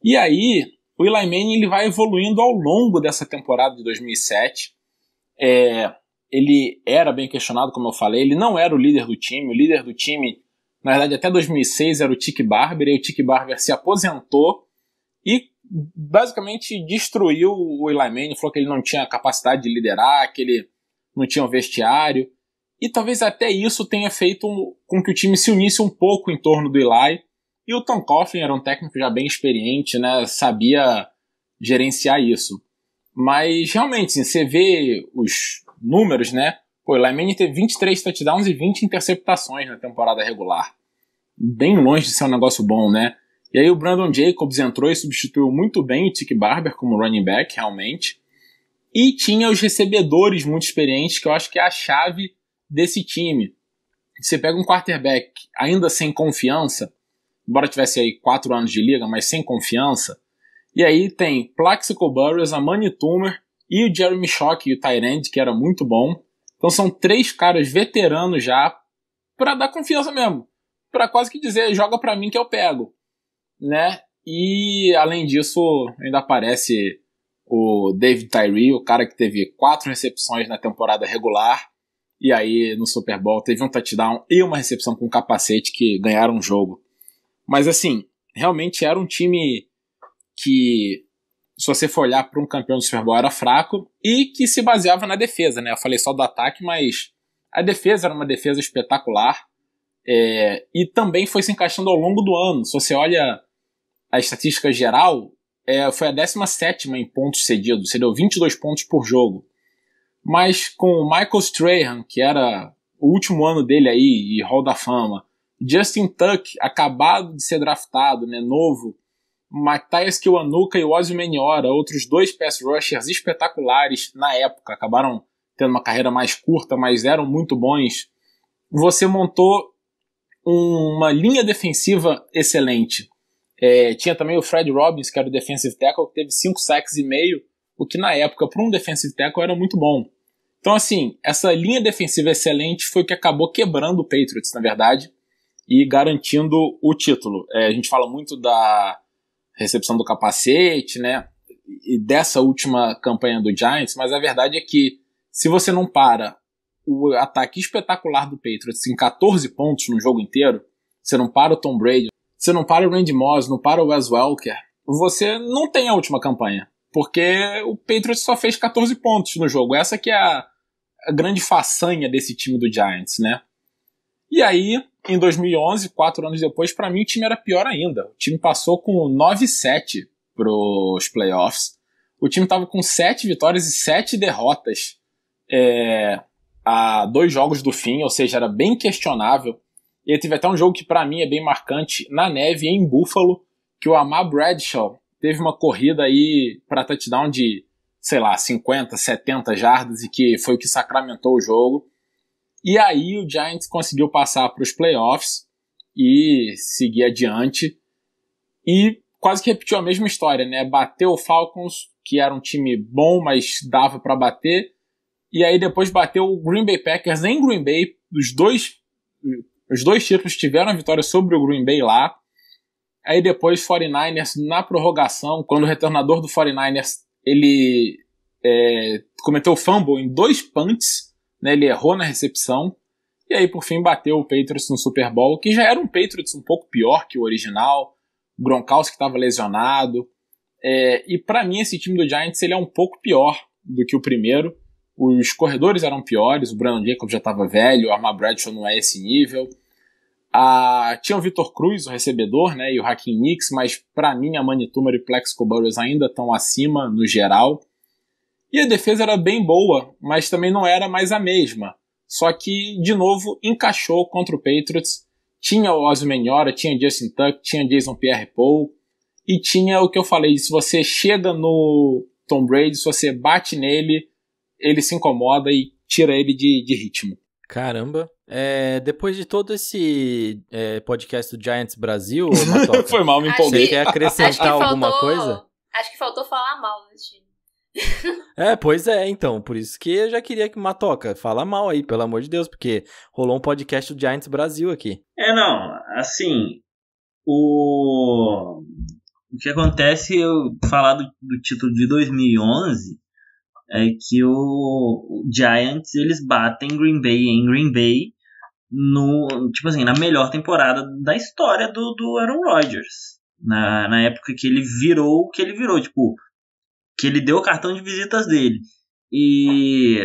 E aí, o Eli Manning ele vai evoluindo ao longo dessa temporada de 2007. Ele era bem questionado, como eu falei. Ele não era o líder do time. O líder do time, na verdade, até 2006 era o Tiki Barber. E o Tiki Barber se aposentou e basicamente destruiu o Eli Manning. Falou que ele não tinha capacidade de liderar, que ele não tinha um vestiário. E talvez até isso tenha feito com que o time se unisse um pouco em torno do Eli. E o Tom Coughlin era um técnico já bem experiente, né? Sabia gerenciar isso. Mas realmente, assim, você vê os números, né? O Eli Manning teve 23 touchdowns e 20 interceptações na temporada regular. Bem longe de ser um negócio bom, né? E aí o Brandon Jacobs entrou e substituiu muito bem o Tiki Barber como running back, realmente. E tinha os recebedores muito experientes, que eu acho que é a chave desse time. Você pega um quarterback ainda sem confiança, embora tivesse aí 4 anos de liga, mas sem confiança. E aí tem Plaxico Burress, Amani Toomer e o Jeremy Shock, o tight end, que era muito bom. Então são 3 caras veteranos já para dar confiança mesmo. Para quase que dizer, joga para mim que eu pego. Né? E além disso, ainda aparece o David Tyree, o cara que teve 4 recepções na temporada regular. E aí no Super Bowl teve um touchdown e uma recepção com capacete que ganharam o jogo. Mas assim, realmente era um time que, se você for olhar para um campeão do Super Bowl, era fraco e que se baseava na defesa, né? Eu falei só do ataque, mas a defesa era uma defesa espetacular e também foi se encaixando ao longo do ano. Se você olha a estatística geral, foi a 17ª em pontos cedidos, cedeu 22 pontos por jogo. Mas com o Michael Strahan, que era o último ano dele aí, e Hall da Fama, Justin Tuck, acabado de ser draftado, né, novo, Matthias Kiwanuka e o Ozzy Meniora, outros 2 pass rushers espetaculares na época, acabaram tendo uma carreira mais curta, mas eram muito bons. Você montou uma linha defensiva excelente. Tinha também o Fred Robbins, que era o defensive tackle, que teve 5 sacks e meio, o que na época, para um defensive tackle, era muito bom. Então, assim, essa linha defensiva excelente foi o que acabou quebrando o Patriots, na verdade, e garantindo o título. A gente fala muito da recepção do capacete, né, e dessa última campanha do Giants, mas a verdade é que se você não para o ataque espetacular do Patriots em 14 pontos no jogo inteiro, você não para o Tom Brady, você não para o Randy Moss, não para o Wes Welker, você não tem a última campanha. Porque o Patriots só fez 14 pontos no jogo. Essa que é a grande façanha desse time do Giants, né? E aí, em 2011, 4 anos depois, pra mim o time era pior ainda. O time passou com 9-7 pros playoffs. O time tava com 7 vitórias e 7 derrotas a 2 jogos do fim, ou seja, era bem questionável. E aí teve até um jogo que pra mim é bem marcante, na neve, em Buffalo, que o Ahmad Bradshaw teve uma corrida aí pra touchdown de, sei lá, 50, 70 jardas, e que foi o que sacramentou o jogo. E aí o Giants conseguiu passar para os playoffs e seguir adiante. E quase que repetiu a mesma história, né? Bateu o Falcons, que era um time bom, mas dava para bater. E aí depois bateu o Green Bay Packers em Green Bay. Os dois títulos tiveram a vitória sobre o Green Bay lá. Aí depois 49ers na prorrogação, quando o retornador do 49ers ele cometeu fumble em 2 punts, né, ele errou na recepção, e aí por fim bateu o Patriots no Super Bowl, que já era um Patriots um pouco pior que o original. O Gronkowski estava lesionado, e para mim esse time do Giants ele é um pouco pior do que o primeiro. Os corredores eram piores, o Brandon Jacobs já estava velho, o Ahmad Bradshaw não é esse nível. Tinha o Vitor Cruz, o recebedor, né, e o Hakeem Nicks, mas para mim a Amani Toomer e Plaxico Burress ainda estão acima no geral. E a defesa era bem boa, mas também não era mais a mesma. Só que, de novo, encaixou contra o Patriots. Tinha o Ozzy Menhora, tinha Justin Tuck, tinha Jason Pierre-Paul. E tinha o que eu falei, se você chega no Tom Brady, se você bate nele, ele se incomoda e tira ele de ritmo. Caramba. Depois de todo esse podcast do Giants Brasil, Matoca, foi mal, me empolguei. Você quer acrescentar alguma coisa? Acho que faltou falar mal desse time. Pois é, então, por isso que eu já queria que Matoca fala mal aí, pelo amor de Deus, porque rolou um podcast do Giants Brasil aqui. Não, assim, o que acontece, eu falar do título de 2011, é que o Giants, eles batem Green Bay em Green Bay, tipo assim, na melhor temporada da história do Aaron Rodgers, na época que ele virou o que ele virou, tipo, que ele deu o cartão de visitas dele. E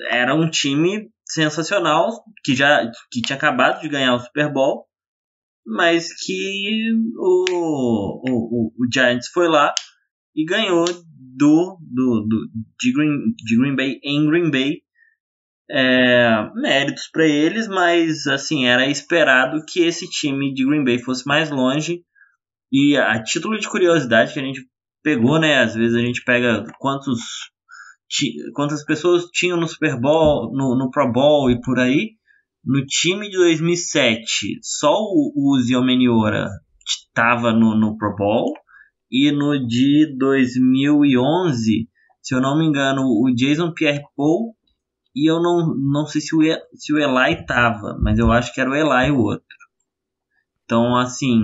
era um time sensacional, que tinha acabado de ganhar o Super Bowl, mas que o Giants foi lá e ganhou de Green Bay em Green Bay. Méritos para eles, mas assim, era esperado que esse time de Green Bay fosse mais longe. E a título de curiosidade que a gente pegou, né? Às vezes a gente pega quantas pessoas tinham no Super Bowl, no Pro Bowl e por aí. No time de 2007, só o Uzi Omeniora estava no Pro Bowl. E no de 2011, se eu não me engano, o Jason Pierre-Paul, e eu não sei se o Eli estava, mas eu acho que era o Eli o outro. Então, assim,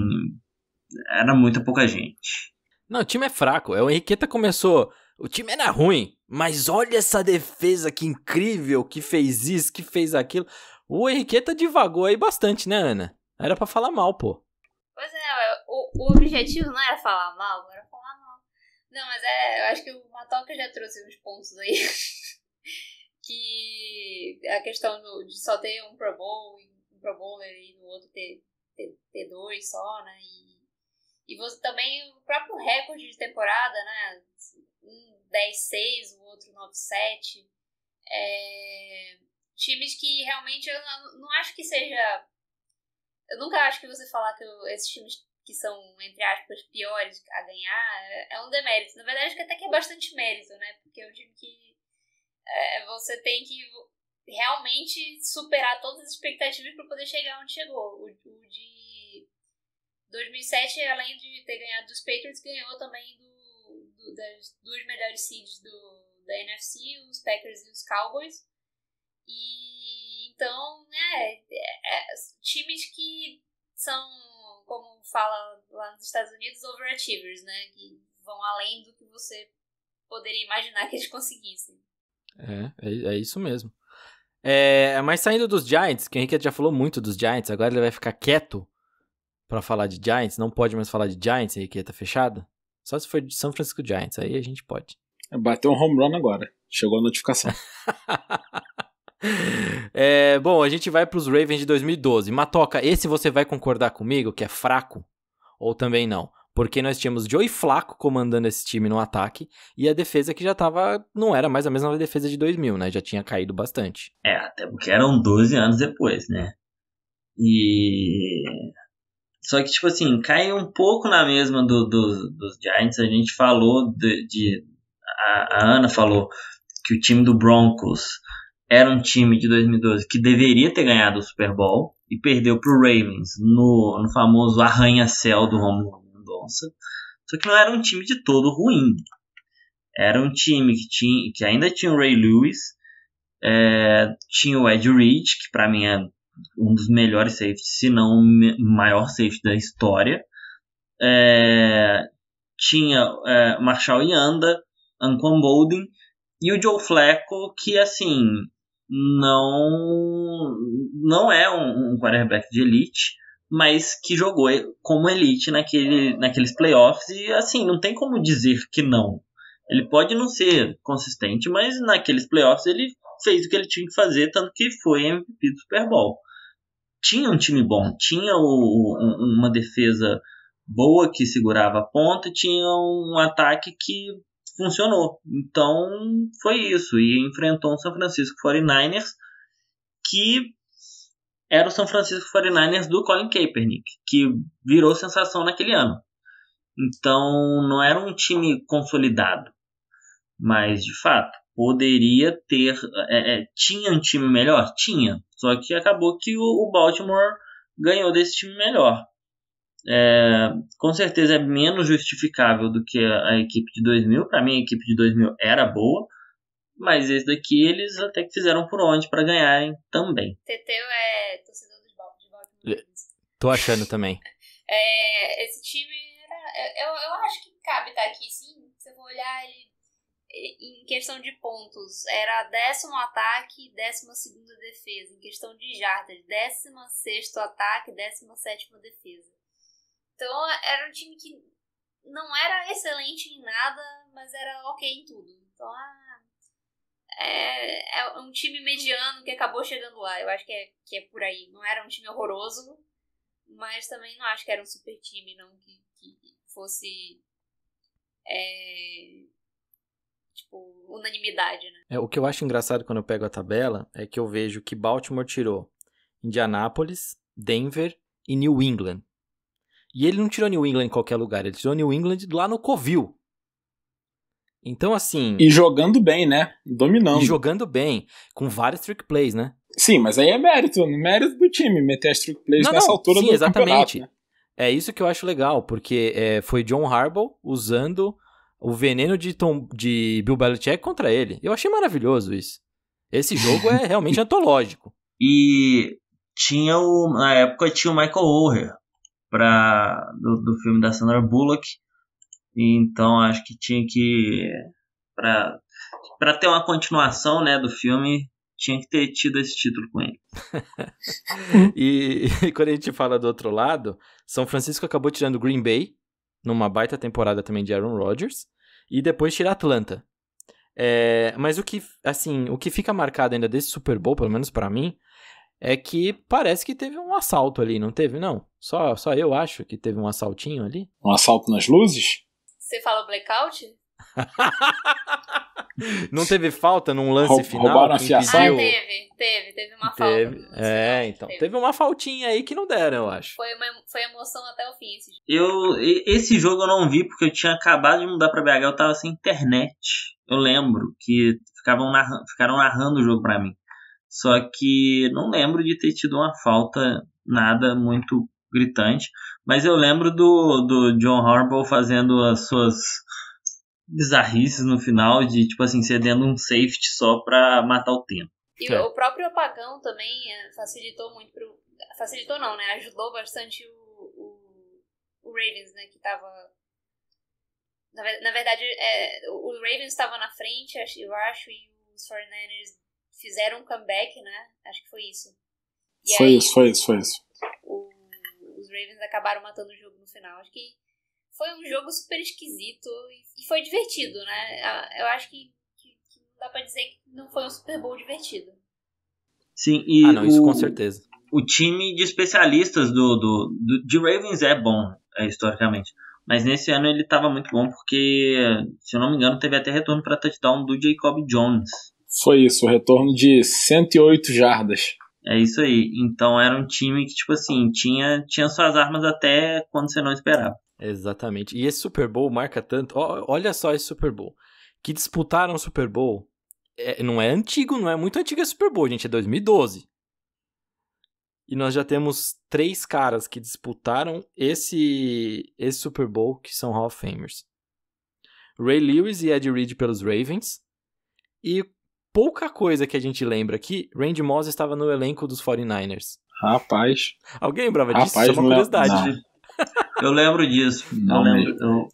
era muita pouca gente. Não, o time é fraco. O Henriqueta começou... O time era ruim, mas olha essa defesa que incrível, que fez isso, que fez aquilo. O Henriqueta divagou aí bastante, né, Ana? Era pra falar mal, pô. Pois o objetivo não era falar mal, era falar mal. Não, mas eu acho que o Matoca já trouxe uns pontos aí. Que a questão de só ter um Pro Bowler e no outro ter 2 só, né? E você também, o próprio recorde de temporada, né? Um 10-6, o outro 9-7. Times que realmente eu não acho que seja... Eu nunca acho que você falar que esses times que são, entre aspas, piores a ganhar é um demérito. Na verdade, acho que até que é bastante mérito, né? Porque é um time que você tem que realmente superar todas as expectativas para poder chegar onde chegou. O de 2007, além de ter ganhado dos Patriots, ganhou também das 2 melhores seeds da NFC, os Packers e os Cowboys. E então, times que são, como fala lá nos Estados Unidos, overachievers, né? Que vão além do que você poderia imaginar que eles conseguissem. É isso mesmo. Mas saindo dos Giants, que o Henrique já falou muito dos Giants, agora ele vai ficar quieto pra falar de Giants, não pode mais falar de Giants, Henrique, tá fechado? Só se for de São Francisco Giants, aí a gente pode. Bateu um home run agora, chegou a notificação. Bom, a gente vai pros Ravens de 2012. Matoca, esse você vai concordar comigo que é fraco? Ou também não? Porque nós tínhamos Joey Flacco comandando esse time no ataque e a defesa que já não era mais a mesma defesa de 2000, né? Já tinha caído bastante. Até porque eram 12 anos depois, né? Só que, tipo assim, cai um pouco na mesma dos Giants. A gente falou a Ana falou que o time do Broncos era um time de 2012 que deveria ter ganhado o Super Bowl e perdeu pro Ravens no famoso arranha-céu do Romulo Mendonça. Só que não era um time de todo ruim. Era um time que ainda tinha o Ray Lewis, tinha o Ed Reed, que pra mim é um dos melhores safeties, se não o maior safety da história. Tinha Marshall Yanda, Anquan Boldin e o Joe Flacco, que assim não é um quarterback de elite, mas que jogou como elite naqueles playoffs e assim, não tem como dizer que não. Ele pode não ser consistente, mas naqueles playoffs ele fez o que ele tinha que fazer, tanto que foi MVP do Super Bowl. Tinha um time bom, tinha uma defesa boa que segurava a ponta, tinha um ataque que funcionou. Então foi isso, e enfrentou um San Francisco 49ers que era o San Francisco 49ers do Colin Kaepernick, que virou sensação naquele ano. Então não era um time consolidado, mas de fato poderia ter, tinha um time melhor? Tinha, só que acabou que o Baltimore ganhou desse time melhor. Com certeza é menos justificável do que a equipe de 2000. Para mim a equipe de 2000 era boa, mas esse daqui eles até que fizeram por onde para ganharem também. Teteu é torcedor de Baltimore. Tô achando também. Esse time eu acho que cabe estar aqui sim. Se você for olhar ele em questão de pontos, era 10º ataque, 12ª defesa. Em questão de jardas, 16º ataque, 17ª defesa. Então era um time que não era excelente em nada, mas era ok em tudo. Então é um time mediano que acabou chegando lá. Eu acho que é por aí. Não era um time horroroso, mas também não acho que era um super time, não, que fosse unanimidade, né? O que eu acho engraçado quando eu pego a tabela é que eu vejo que Baltimore tirou Indianápolis, Denver e New England. E ele não tirou New England em qualquer lugar, ele tirou New England lá no Covil. Então, assim... E jogando bem, né? Dominando. E jogando bem, com vários trick plays, né? Sim, mas aí é mérito do time, meter as trick plays nessa altura do exatamente. campeonato, né? É isso que eu acho legal, porque foi John Harbaugh usando o veneno de Bill Belichick contra ele. Eu achei maravilhoso isso. Esse jogo é realmente antológico. E na época tinha o Michael Oher do filme da Sandra Bullock. Então acho que tinha que... Pra ter uma continuação, né, do filme, tinha que ter tido esse título com ele. E quando a gente fala do outro lado, São Francisco acabou tirando Green Bay, numa baita temporada também de Aaron Rodgers, e depois tira Atlanta. Mas o que fica marcado ainda desse Super Bowl, pelo menos pra mim, é que parece que teve um assalto ali, não teve, não? Só eu acho que teve um assaltinho ali. Um assalto nas luzes? Você fala blackout? Não teve falta num lance final? Roubaram a fiação? Teve uma falta. Então. Teve uma faltinha aí que não deram, eu acho. Foi emoção até o fim. Esse jogo eu não vi porque eu tinha acabado de mudar pra BH, eu tava sem internet. Eu lembro que ficaram narrando o jogo pra mim. Só que não lembro de ter tido uma falta, nada muito gritante. Mas eu lembro do John Harbaugh fazendo as suas bizarrices no final, de tipo assim, cedendo um safety só pra matar o tempo. E o próprio apagão também facilitou muito facilitou não, né? Ajudou bastante o Ravens, né? Que tava... Na verdade, o Ravens estava na frente, eu acho, e os 49ers fizeram um comeback, né? Acho que foi isso. E Foi aí, isso. Os Ravens acabaram matando o jogo no final. Acho que foi um jogo super esquisito e foi divertido, né? Eu acho que não dá pra dizer que não foi um Super Bowl divertido. Sim, e não, isso com certeza. O time de especialistas de Ravens é bom, historicamente. Mas nesse ano ele estava muito bom porque, se eu não me engano, teve até retorno para touchdown do Jacob Jones. Foi isso, o retorno de 108 jardas. É isso aí. Então era um time que, tipo assim, tinha suas armas até quando você não esperava. Exatamente. E esse Super Bowl marca tanto... olha só esse Super Bowl. Que disputaram o Super Bowl... não é antigo, não é muito antigo esse Super Bowl, gente. É 2012. E nós já temos 3 caras que disputaram esse Super Bowl, que são Hall of Famers. Ray Lewis e Ed Reed pelos Ravens. E pouca coisa que a gente lembra aqui, Randy Moss estava no elenco dos 49ers. Rapaz. Alguém lembrava disso? Isso é uma curiosidade. Não. Eu lembro disso.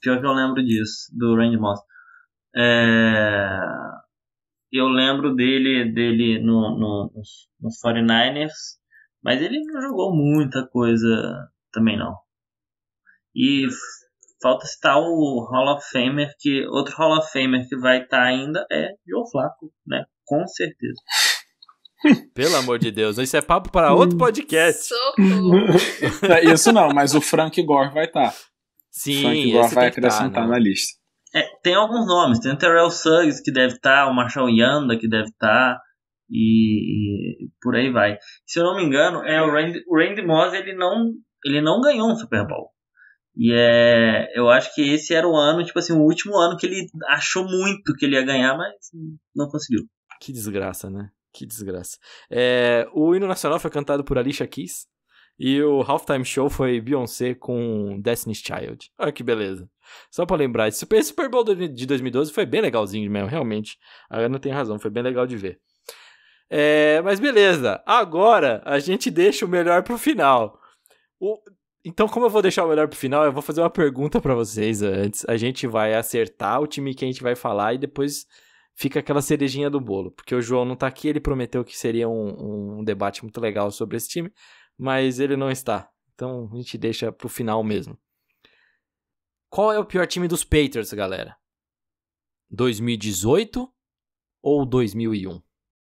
Pior que eu lembro disso, do Randy Moss. Eu lembro dele nos 49ers, mas ele não jogou muita coisa também não. E falta citar o Hall of Famer, que outro Hall of Famer que vai estar ainda é Joe Flacco, né? Com certeza. Pelo amor de Deus, isso é papo para outro podcast. Socorro. Isso não, mas o Frank Gore vai estar. Sim, o Frank Gore vai acrescentar né? na lista. Tem alguns nomes, tem o Terrell Suggs que deve estar, o Marshall Yanda que deve estar, e por aí vai. Se eu não me engano, o Randy Moss ele não ganhou um Super Bowl. E eu acho que esse era o ano, tipo assim, o último ano que ele achou muito que ele ia ganhar, mas não conseguiu. Que desgraça, né? Que desgraça. O hino nacional foi cantado por Alicia Keys e o halftime show foi Beyoncé com Destiny's Child. Olha que beleza. Só pra lembrar, esse Super Bowl de 2012 foi bem legalzinho mesmo, realmente. A Ana tem razão, foi bem legal de ver. Mas beleza, agora a gente deixa o melhor pro final. Então, como eu vou deixar o melhor pro final, eu vou fazer uma pergunta pra vocês antes. A gente vai acertar o time que a gente vai falar e depois fica aquela cerejinha do bolo. Porque o João não tá aqui, ele prometeu que seria um debate muito legal sobre esse time, mas ele não está. Então, a gente deixa pro final mesmo. Qual é o pior time dos Patriots, galera? 2018 ou 2001?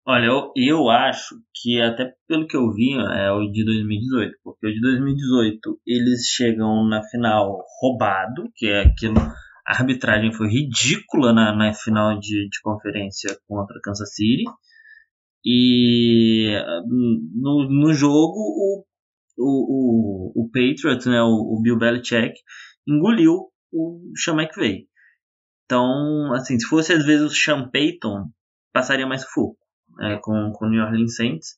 Olha, eu acho que até pelo que eu vi é o de 2018, porque o de 2018 eles chegam na final roubado, que é aquilo, a arbitragem foi ridícula na final de conferência contra Kansas City, e no jogo o Patriots, né, o Bill Belichick, engoliu o Sean McVay. Então, assim, se fosse às vezes o Sean Payton, passaria mais sufoco. Com o New Orleans Saints,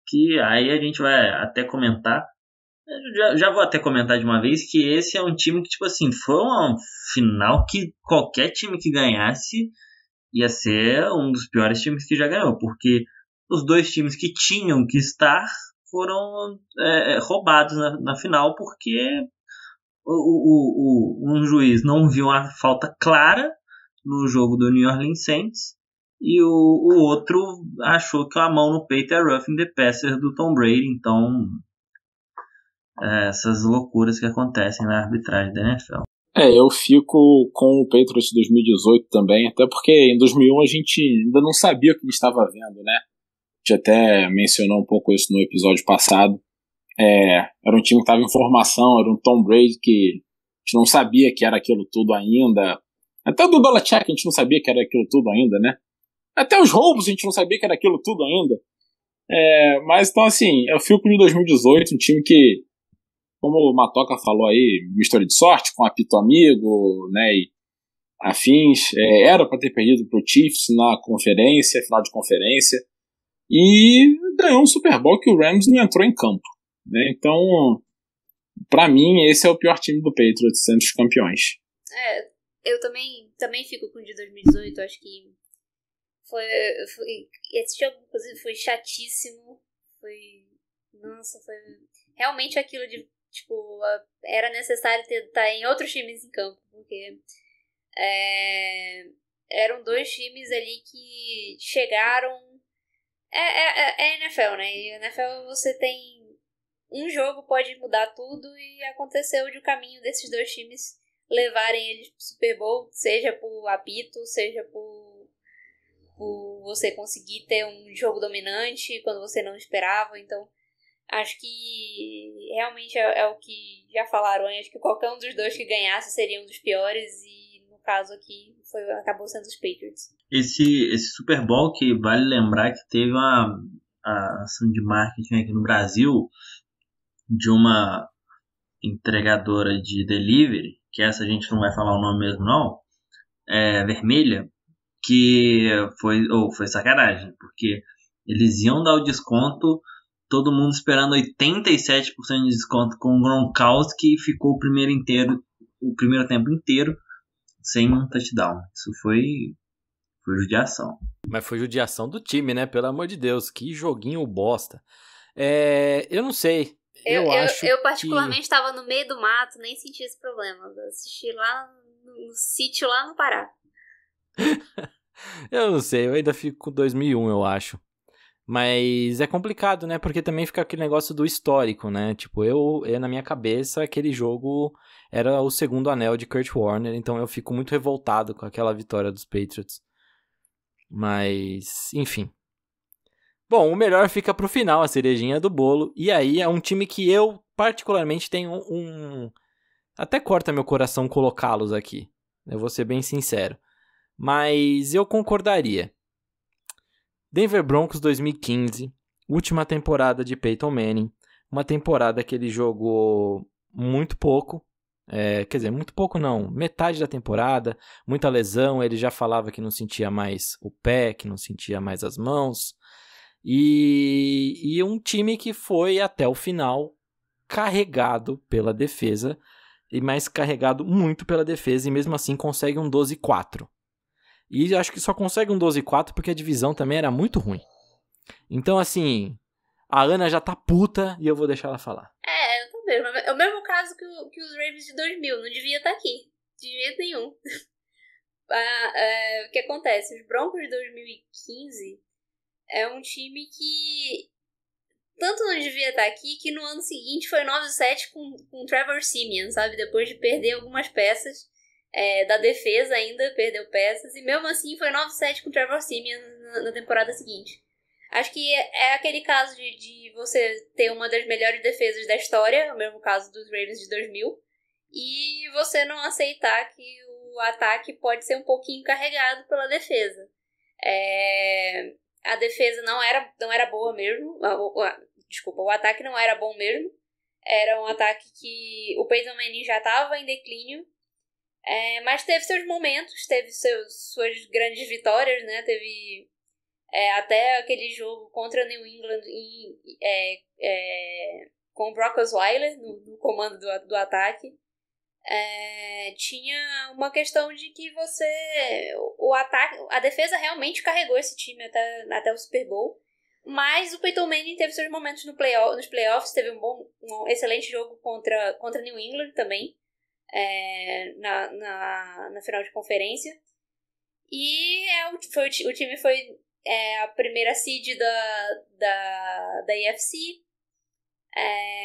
que aí a gente vai até comentar, já vou até comentar de uma vez, que esse é um time que, tipo assim, foi uma final que qualquer time que ganhasse ia ser um dos piores times que já ganhou, porque os dois times que tinham que estar foram roubados na final, porque um juiz não viu uma falta clara no jogo do New Orleans Saints, e o outro achou que a mão no peito é roughing the passer do Tom Brady. Então, essas loucuras que acontecem na arbitragem da NFL. Eu fico com o Patriots 2018 também, até porque em 2001 a gente ainda não sabia o que estava vendo, né? A gente até mencionou um pouco isso no episódio passado. Era um time que estava em formação, era um Tom Brady que a gente não sabia que era aquilo tudo ainda. Até o do Belichick a gente não sabia que era aquilo tudo ainda, né? Até os roubos a gente não sabia que era aquilo tudo ainda. Mas então assim, eu fico de 2018, um time que, como o Matoca falou aí, mistura de sorte com apito amigo, né, e afins, era para ter perdido pro Chiefs na conferência, final de conferência, e ganhou um Super Bowl que o Rams não entrou em campo, né? Então, para mim, esse é o pior time do Patriots entre os campeões. Eu também fico com o de 2018, acho que esse jogo, inclusive, foi chatíssimo. Foi realmente aquilo de, tipo, era necessário estar em outros times em campo, porque eram dois times ali que chegaram É NFL, né? E NFL você tem... Um jogo pode mudar tudo e aconteceu de o caminho desses dois times levarem eles pro Super Bowl, seja por apito, seja por você conseguir ter um jogo dominante quando você não esperava. Então, acho que realmente é o que já falaram. Acho que qualquer um dos dois que ganhasse seria um dos piores e no caso aqui acabou sendo os Patriots. Esse Super Bowl, que vale lembrar que teve a ação de marketing aqui no Brasil de uma entregadora de delivery, que essa a gente não vai falar o nome mesmo não, vermelha, que foi sacanagem, porque eles iam dar o desconto, todo mundo esperando 87% de desconto com o Gronkowski, que ficou o primeiro tempo inteiro sem um touchdown. Isso foi judiação. Mas foi judiação do time, né? Pelo amor de Deus, que joguinho bosta. Eu não sei. Eu particularmente estava no meio do mato, nem senti esse problema. Eu assisti lá no sítio lá no Pará. Eu não sei, eu ainda fico com 2001, eu acho. Mas é complicado, né? Porque também fica aquele negócio do histórico, né? Tipo, na minha cabeça, aquele jogo era o segundo anel de Kurt Warner, então eu fico muito revoltado com aquela vitória dos Patriots. Mas, enfim. Bom, o melhor fica pro final, a cerejinha do bolo. E aí é um time que eu, particularmente, tenho até corta meu coração colocá-los aqui. Eu vou ser bem sincero. Mas eu concordaria. Denver Broncos 2015, última temporada de Peyton Manning. Uma temporada que ele jogou muito pouco. Quer dizer, muito pouco não. Metade da temporada, muita lesão. Ele já falava que não sentia mais o pé, que não sentia mais as mãos. E um time que foi até o final carregado pela defesa, e mais carregado muito pela defesa, e mesmo assim consegue um 12-4. E acho que só consegue um 12-4 porque a divisão também era muito ruim. Então, assim, a Ana já tá puta e eu vou deixar ela falar. Eu tô mesmo. É o mesmo caso que os Ravens de 2000. Não devia estar aqui. De jeito nenhum. O que acontece? Os Broncos de 2015 é um time que tanto não devia estar aqui que no ano seguinte foi 9-7 com Trevor Siemian, sabe? Depois de perder algumas peças da defesa ainda, perdeu peças. E mesmo assim foi 9-7 com Trevor Siemian na temporada seguinte. Acho que é aquele caso de você ter uma das melhores defesas da história, o mesmo caso dos Ravens de 2000, e você não aceitar que o ataque pode ser um pouquinho carregado pela defesa. A defesa não era boa mesmo. Desculpa, o ataque não era bom mesmo. Era um ataque que o Peyton Manning já estava em declínio. Mas teve seus momentos, teve suas grandes vitórias, né? Teve até aquele jogo contra New England com o Brock Osweiler no comando do ataque. Tinha uma questão de que a defesa realmente carregou esse time até o Super Bowl, mas o Peyton Manning teve seus momentos nos playoffs, teve um excelente jogo contra New England também, na final de conferência, e o time foi a primeira seed da AFC,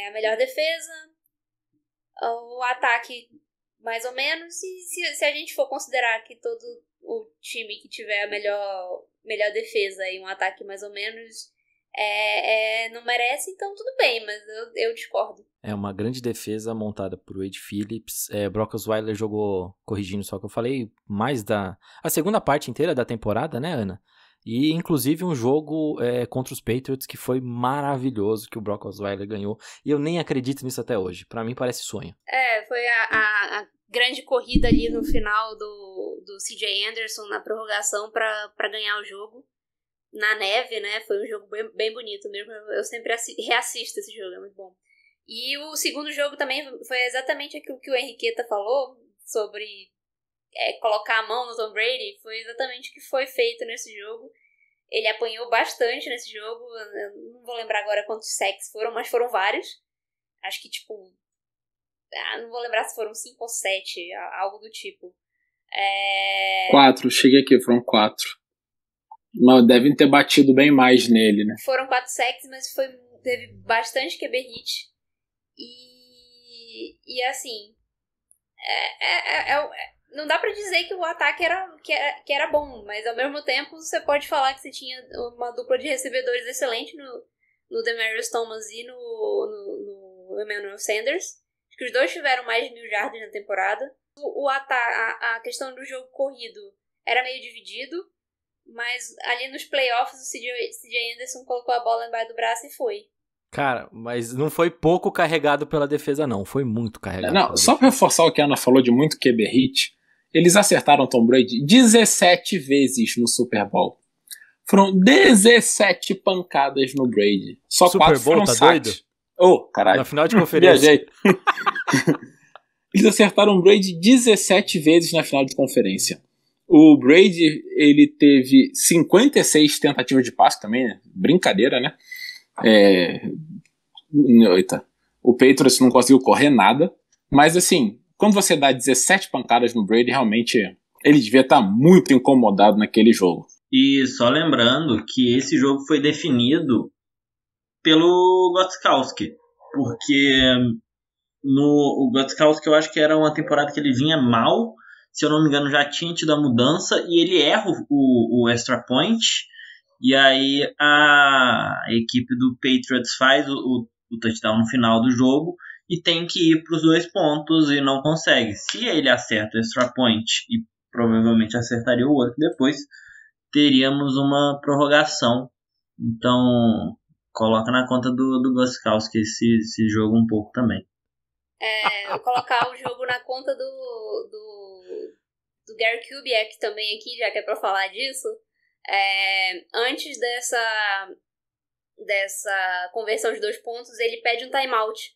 a melhor defesa, o ataque mais ou menos, e se a gente for considerar que todo o time que tiver a melhor defesa e um ataque mais ou menos não merece, então tudo bem, mas eu discordo. É uma grande defesa montada por Wade Phillips. Brock Osweiler jogou, corrigindo só que eu falei, mais a segunda parte inteira da temporada, né, Ana? E, inclusive, um jogo contra os Patriots que foi maravilhoso, que o Brock Osweiler ganhou. E eu nem acredito nisso até hoje. Pra mim, parece sonho. Foi a grande corrida ali no final do CJ Anderson na prorrogação pra ganhar o jogo. Na neve, né? Foi um jogo bem, bem bonito mesmo. Eu sempre reassisto esse jogo, é muito bom. E o segundo jogo também foi exatamente aquilo que o Henriqueta falou sobre colocar a mão no Tom Brady. Foi exatamente o que foi feito nesse jogo. Ele apanhou bastante nesse jogo. Eu não vou lembrar agora quantos sacks foram, mas foram vários. Acho que não vou lembrar se foram 5 ou 7, algo do tipo. 4, cheguei aqui, foram 4. Mas devem ter batido bem mais nele, né? Foram 4 sacks, mas teve bastante QB hit. E assim, não dá pra dizer que o ataque era bom, mas ao mesmo tempo você pode falar que você tinha uma dupla de recebedores excelente no Demaryius Thomas e no Emmanuel Sanders. Acho que os dois tiveram mais de 1.000 jardas na temporada. A questão do jogo corrido era meio dividido, mas ali nos playoffs o CJ Anderson colocou a bola embaixo do braço e foi. Cara, mas não foi pouco carregado pela defesa, não. Foi muito carregado. Não, só pra reforçar o que a Ana falou de muito QB hit, eles acertaram Tom Brady 17 vezes no Super Bowl. Foram 17 pancadas no Brady. Só Super 4 Bowl, foram tá sacks. doido? Caralho. Na final de conferência. Viajei. Eles acertaram o Brady 17 vezes na final de conferência. O Brady, ele teve 56 tentativas de passe também, né? Brincadeira, né? O Patriots não conseguiu correr nada, mas assim, quando você dá 17 pancadas no Brady, realmente ele devia estar muito incomodado naquele jogo. E só lembrando que esse jogo foi definido pelo Gostkowski, porque o Gostkowski eu acho que era uma temporada que ele vinha mal, se eu não me engano já tinha tido a mudança, e ele erra o extra point, e aí a equipe do Patriots faz o touchdown no final do jogo e tem que ir para os 2 pontos e não consegue. Se ele acerta o extra point e provavelmente acertaria o outro depois, teríamos uma prorrogação. Então coloca na conta do Gostkowski esse jogo um pouco também. Colocar o jogo na conta do Gary Kubiak também aqui, já que é pra falar disso. Antes dessa conversão de 2 pontos, ele pede um timeout,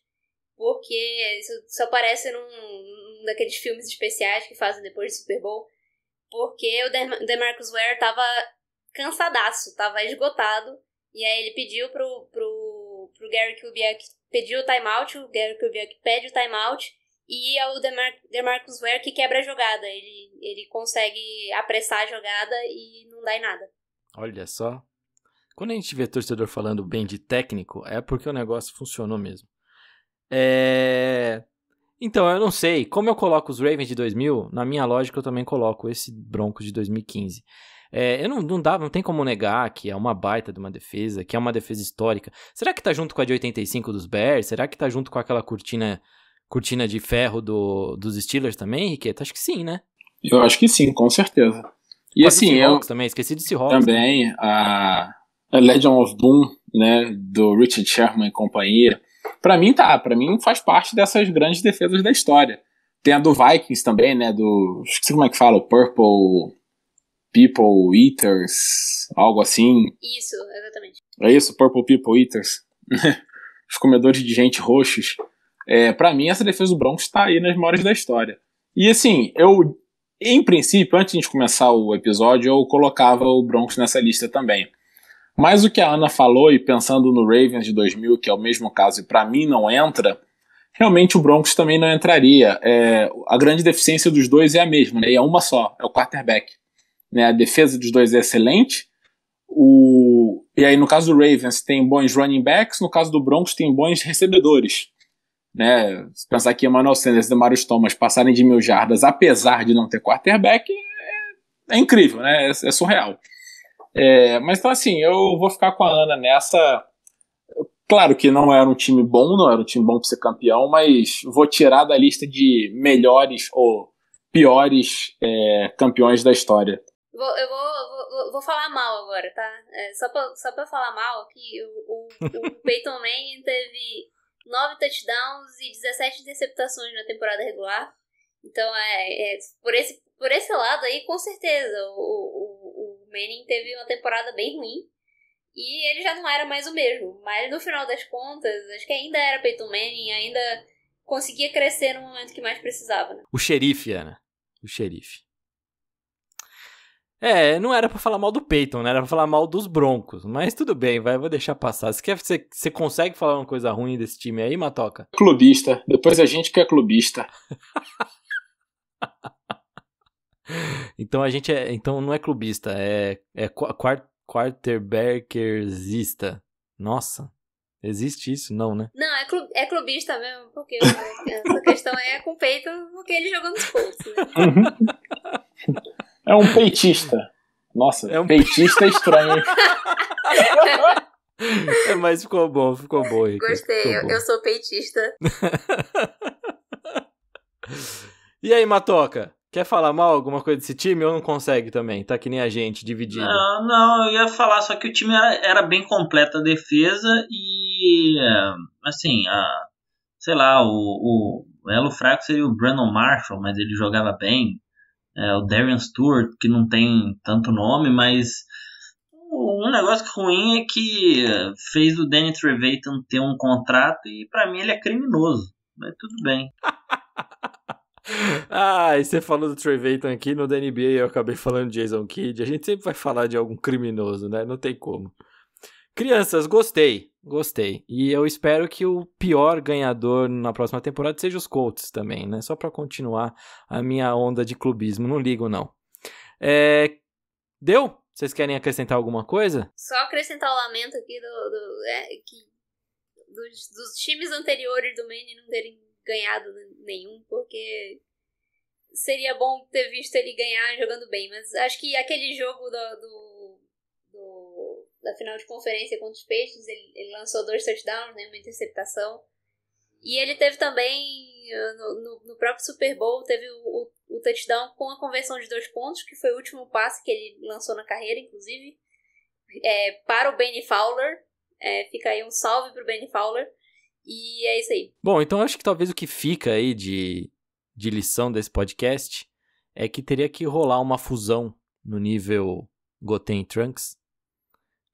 porque isso aparece num daqueles filmes especiais que fazem depois do Super Bowl, porque o DeMarcus Ware tava cansadaço, tava esgotado, e aí ele pediu pro Gary Kubiak pedir o timeout, o Gary Kubiak pede o timeout, e é o DeMarcus Ware que quebra a jogada. Ele consegue apressar a jogada e não dá em nada. Olha só. Quando a gente vê torcedor falando bem de técnico, é porque o negócio funcionou mesmo. Então, eu não sei. Como eu coloco os Ravens de 2000, na minha lógica eu também coloco esse Broncos de 2015. Não tem como negar que é uma baita de uma defesa, que é uma defesa histórica. Será que tá junto com a de 85 dos Bears? Será que tá junto com aquela cortina de ferro dos Steelers também, Henriqueta? Acho que sim, né? Eu acho que sim, com certeza. E Pode assim, Seahawks também, esqueci de Seahawks. Também, né? a Legion of Boom, né, do Richard Sherman e companhia, pra mim faz parte dessas grandes defesas da história. Tem a do Vikings também, né, esqueci como é que fala, o Purple People Eaters, algo assim. Isso, exatamente. É isso, Purple People Eaters. Os comedores de gente roxos. Pra mim, essa defesa do Broncos tá aí nas maiores da história. E assim, em princípio, antes de a gente começar o episódio, eu colocava o Broncos nessa lista também. Mas o que a Ana falou, e pensando no Ravens de 2000, que é o mesmo caso e pra mim não entra, realmente o Broncos também não entraria. A grande deficiência dos dois é a mesma, né? E é uma só, é o quarterback. Né? A defesa dos dois é excelente. E aí no caso do Ravens tem bons running backs, no caso do Broncos tem bons recebedores. Né? Se pensar que Emmanuel Sanders e Demaryius Thomas passarem de 1.000 jardas, apesar de não ter quarterback, é incrível, né? É surreal. Mas então assim, eu vou ficar com a Ana nessa. Claro que não era um time bom para ser campeão, mas vou tirar da lista de melhores ou piores campeões da história. Eu vou falar mal agora, tá? Só pra falar mal, que o Peyton Manning teve 9 touchdowns e 17 interceptações na temporada regular. Então, por esse lado aí, com certeza, o Manning teve uma temporada bem ruim. E ele já não era mais o mesmo. Mas, no final das contas, acho que ainda era Peyton Manning, ainda conseguia crescer no momento que mais precisava, né? O xerife, Ana. O xerife. Não era pra falar mal do Peyton, né? Era pra falar mal dos Broncos. Mas tudo bem, vou deixar passar. Você consegue falar uma coisa ruim desse time aí, Matoca? Clubista. Depois a gente que é clubista. Então a gente então não é clubista, quarterbackersista. Nossa, existe isso? Não, né? Não, é clubista mesmo, porque essa questão é com o Peyton, porque ele jogou nos Colts, né? É um peitista. Nossa, peitista é estranho, hein? Mas ficou bom, Ricardo. Gostei, eu sou peitista. E aí, Matoca? Quer falar mal alguma coisa desse time ou não consegue também? Tá que nem a gente, dividido. Não, eu ia falar só que o time era bem completo a defesa e, assim, sei lá, o elo fraco seria o Brandon Marshall, mas ele jogava bem. O Darian Stewart, que não tem tanto nome, mas um negócio ruim é que fez o Danny Trevathan ter um contrato e pra mim ele é criminoso, mas tudo bem. E você falou do Trevathan aqui no NBA, eu acabei falando de Jason Kidd. A gente sempre vai falar de algum criminoso, né? Não tem como. Crianças, gostei. E eu espero que o pior ganhador na próxima temporada seja os Colts também, né? Só pra continuar a minha onda de clubismo. Não ligo, não. Deu? Vocês querem acrescentar alguma coisa? Só acrescentar o lamento aqui dos times anteriores do Manny não terem ganhado nenhum, porque seria bom ter visto ele ganhar jogando bem, mas acho que aquele jogo da final de conferência contra os Peixes, ele lançou 2 touchdowns, né, uma interceptação, e ele teve também no próprio Super Bowl, teve o touchdown com a conversão de 2 pontos, que foi o último passe que ele lançou na carreira, inclusive, para o Benny Fowler. Fica aí um salve pro Benny Fowler. E é isso aí. Bom, então acho que talvez o que fica aí de lição desse podcast é que teria que rolar uma fusão no nível Goten Trunks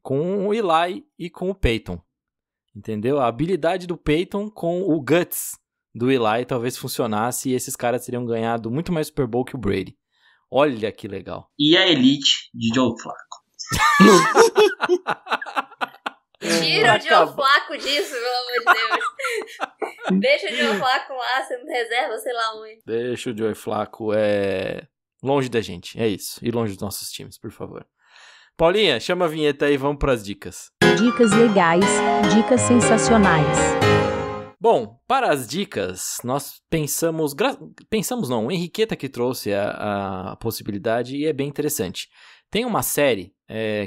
com o Eli e com o Peyton. Entendeu? A habilidade do Peyton com o Guts do Eli talvez funcionasse e esses caras teriam ganhado muito mais Super Bowl que o Brady. Olha que legal. E a elite de Joe Flacco. Tira o Joe Flacco disso, pelo amor de Deus. Deixa o Joe Flacco lá, sendo reserva, sei lá onde. Deixa o Joe Flacco longe da gente, é isso. E longe dos nossos times, por favor. Paulinha, chama a vinheta aí e vamos pras dicas. Dicas legais, dicas sensacionais. Bom, para as dicas, nós pensamos não, o Henriqueta que trouxe a possibilidade e é bem interessante. Tem uma série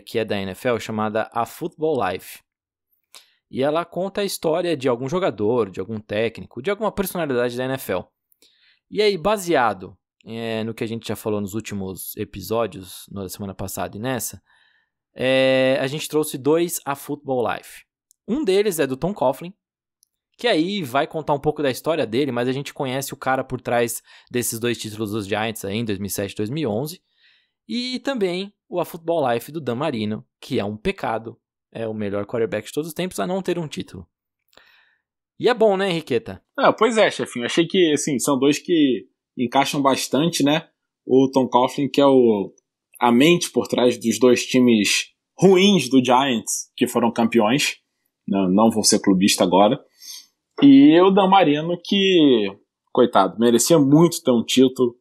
que é da NFL chamada A Football Life. E ela conta a história de algum jogador, de algum técnico, de alguma personalidade da NFL. E aí, baseado no que a gente já falou nos últimos episódios, na semana passada e nessa, a gente trouxe 2 A Football Life. Um deles é do Tom Coughlin, que aí vai contar um pouco da história dele, mas a gente conhece o cara por trás desses 2 títulos dos Giants aí, em 2007 e 2011. E também o A Football Life do Dan Marino, que é um pecado, é o melhor quarterback de todos os tempos a não ter um título. E é bom, né, Henriqueta? Pois é, chefinho. Achei que, assim, são 2 que encaixam bastante, né? O Tom Coughlin, que é a mente por trás dos 2 times ruins do Giants, que foram campeões. Não vou ser clubista agora. E o Dan Marino, que, coitado, merecia muito ter um título.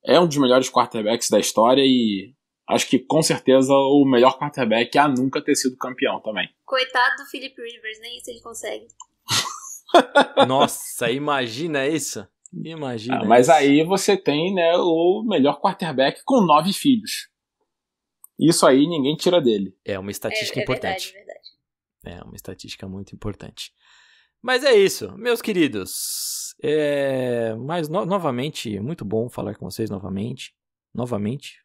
É um dos melhores quarterbacks da história e acho que com certeza o melhor quarterback a nunca ter sido campeão também. Coitado do Philip Rivers, nem isso ele consegue. Nossa, imagina isso. Imagina mas isso. Aí você tem, né, o melhor quarterback com 9 filhos. Isso aí ninguém tira dele. É uma estatística importante. Verdade. É uma estatística muito importante. Mas é isso, meus queridos. Mas novamente, muito bom falar com vocês novamente. Novamente.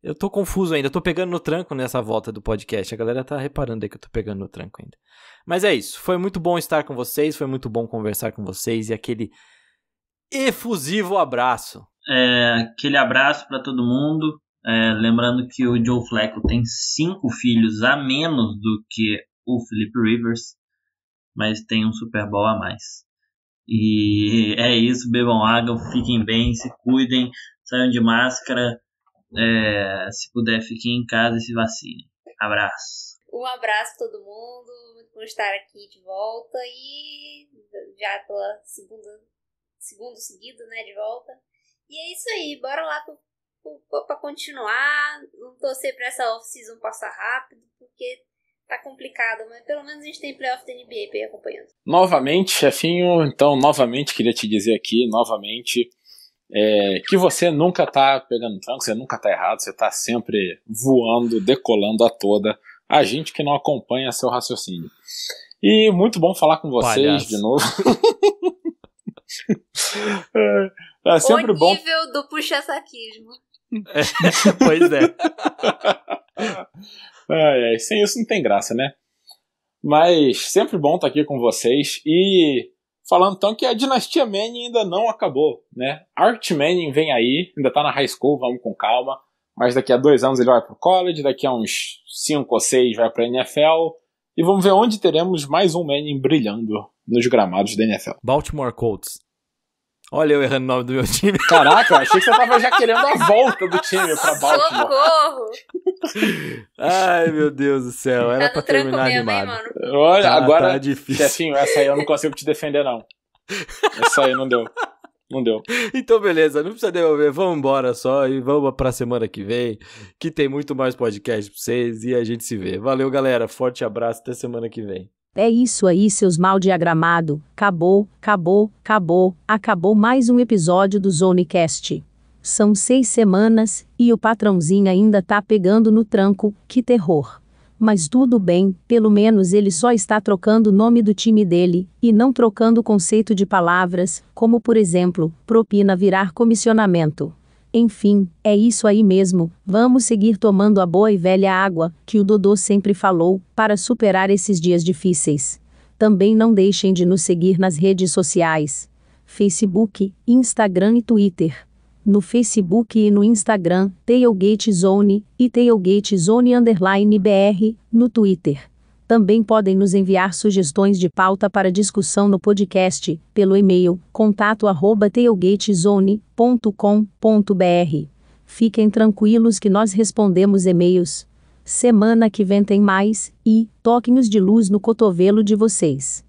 Eu tô confuso ainda, eu tô pegando no tranco nessa volta do podcast. A galera tá reparando aí que eu tô pegando no tranco ainda. Mas é isso, foi muito bom estar com vocês, foi muito bom conversar com vocês e aquele efusivo abraço. Aquele abraço pra todo mundo. Lembrando que o Joe Flacco tem 5 filhos a menos do que o Philip Rivers, mas tem um Super Bowl a mais. E é isso, bebam água, fiquem bem, se cuidem, saiam de máscara, se puder fiquem em casa e se vacinem. Abraço. Um abraço a todo mundo, muito bom estar aqui de volta e já pela segundo seguido, né, de volta. E é isso aí, bora lá pro pra continuar, não torcer pra essa off-season passar rápido, porque tá complicado, mas pelo menos a gente tem playoff da NBA pra ir acompanhando. Novamente, chefinho, então, novamente, queria te dizer aqui, que você nunca tá pegando tranco, você nunca tá errado, você tá sempre voando, decolando a toda. A gente que não acompanha seu raciocínio. E muito bom falar com vocês Palhaço. de novo. É sempre bom. O nível do puxa-saquismo. Pois é. Sem isso não tem graça, né? Mas sempre bom estar aqui com vocês. E falando então que a dinastia Manning ainda não acabou, né? Art Manning vem aí, ainda tá na high school, vamos com calma. Mas daqui a 2 anos ele vai pro college, daqui a uns 5 ou 6 vai pra NFL. E vamos ver onde teremos mais um Manning brilhando nos gramados da NFL. Baltimore Colts. Olha eu errando o nome do meu time. Caraca, eu achei que você tava já querendo a volta do time pra Baltimore. Socorro! Ai, meu Deus do céu. Era Tá pra no tranco terminar mesmo, hein, animado. mano? Olha, Tá agora, difícil. chefinho, essa aí eu não consigo te defender, não. Essa aí não deu. Não deu. Então, beleza, não precisa devolver, vamos embora só e vamos pra semana que vem, que tem muito mais podcast pra vocês e a gente se vê. Valeu, galera, forte abraço, até semana que vem. É isso aí, seus mal diagramado. Acabou mais um episódio do Zonecast. São 6 semanas, e o patrãozinho ainda tá pegando no tranco, que terror. Mas tudo bem, pelo menos ele só está trocando o nome do time dele, e não trocando o conceito de palavras, como por exemplo, propina virar comissionamento. Enfim, é isso aí mesmo, vamos seguir tomando a boa e velha água, que o Dodô sempre falou, para superar esses dias difíceis. Também não deixem de nos seguir nas redes sociais. Facebook, Instagram e Twitter. No Facebook e no Instagram, Tailgate Zone, e Tailgate Zone _BR, no Twitter. Também podem nos enviar sugestões de pauta para discussão no podcast, pelo e-mail, contato@tailgatezone.com.br. Fiquem tranquilos que nós respondemos e-mails. Semana que vem tem mais, e toquem os de luz no cotovelo de vocês.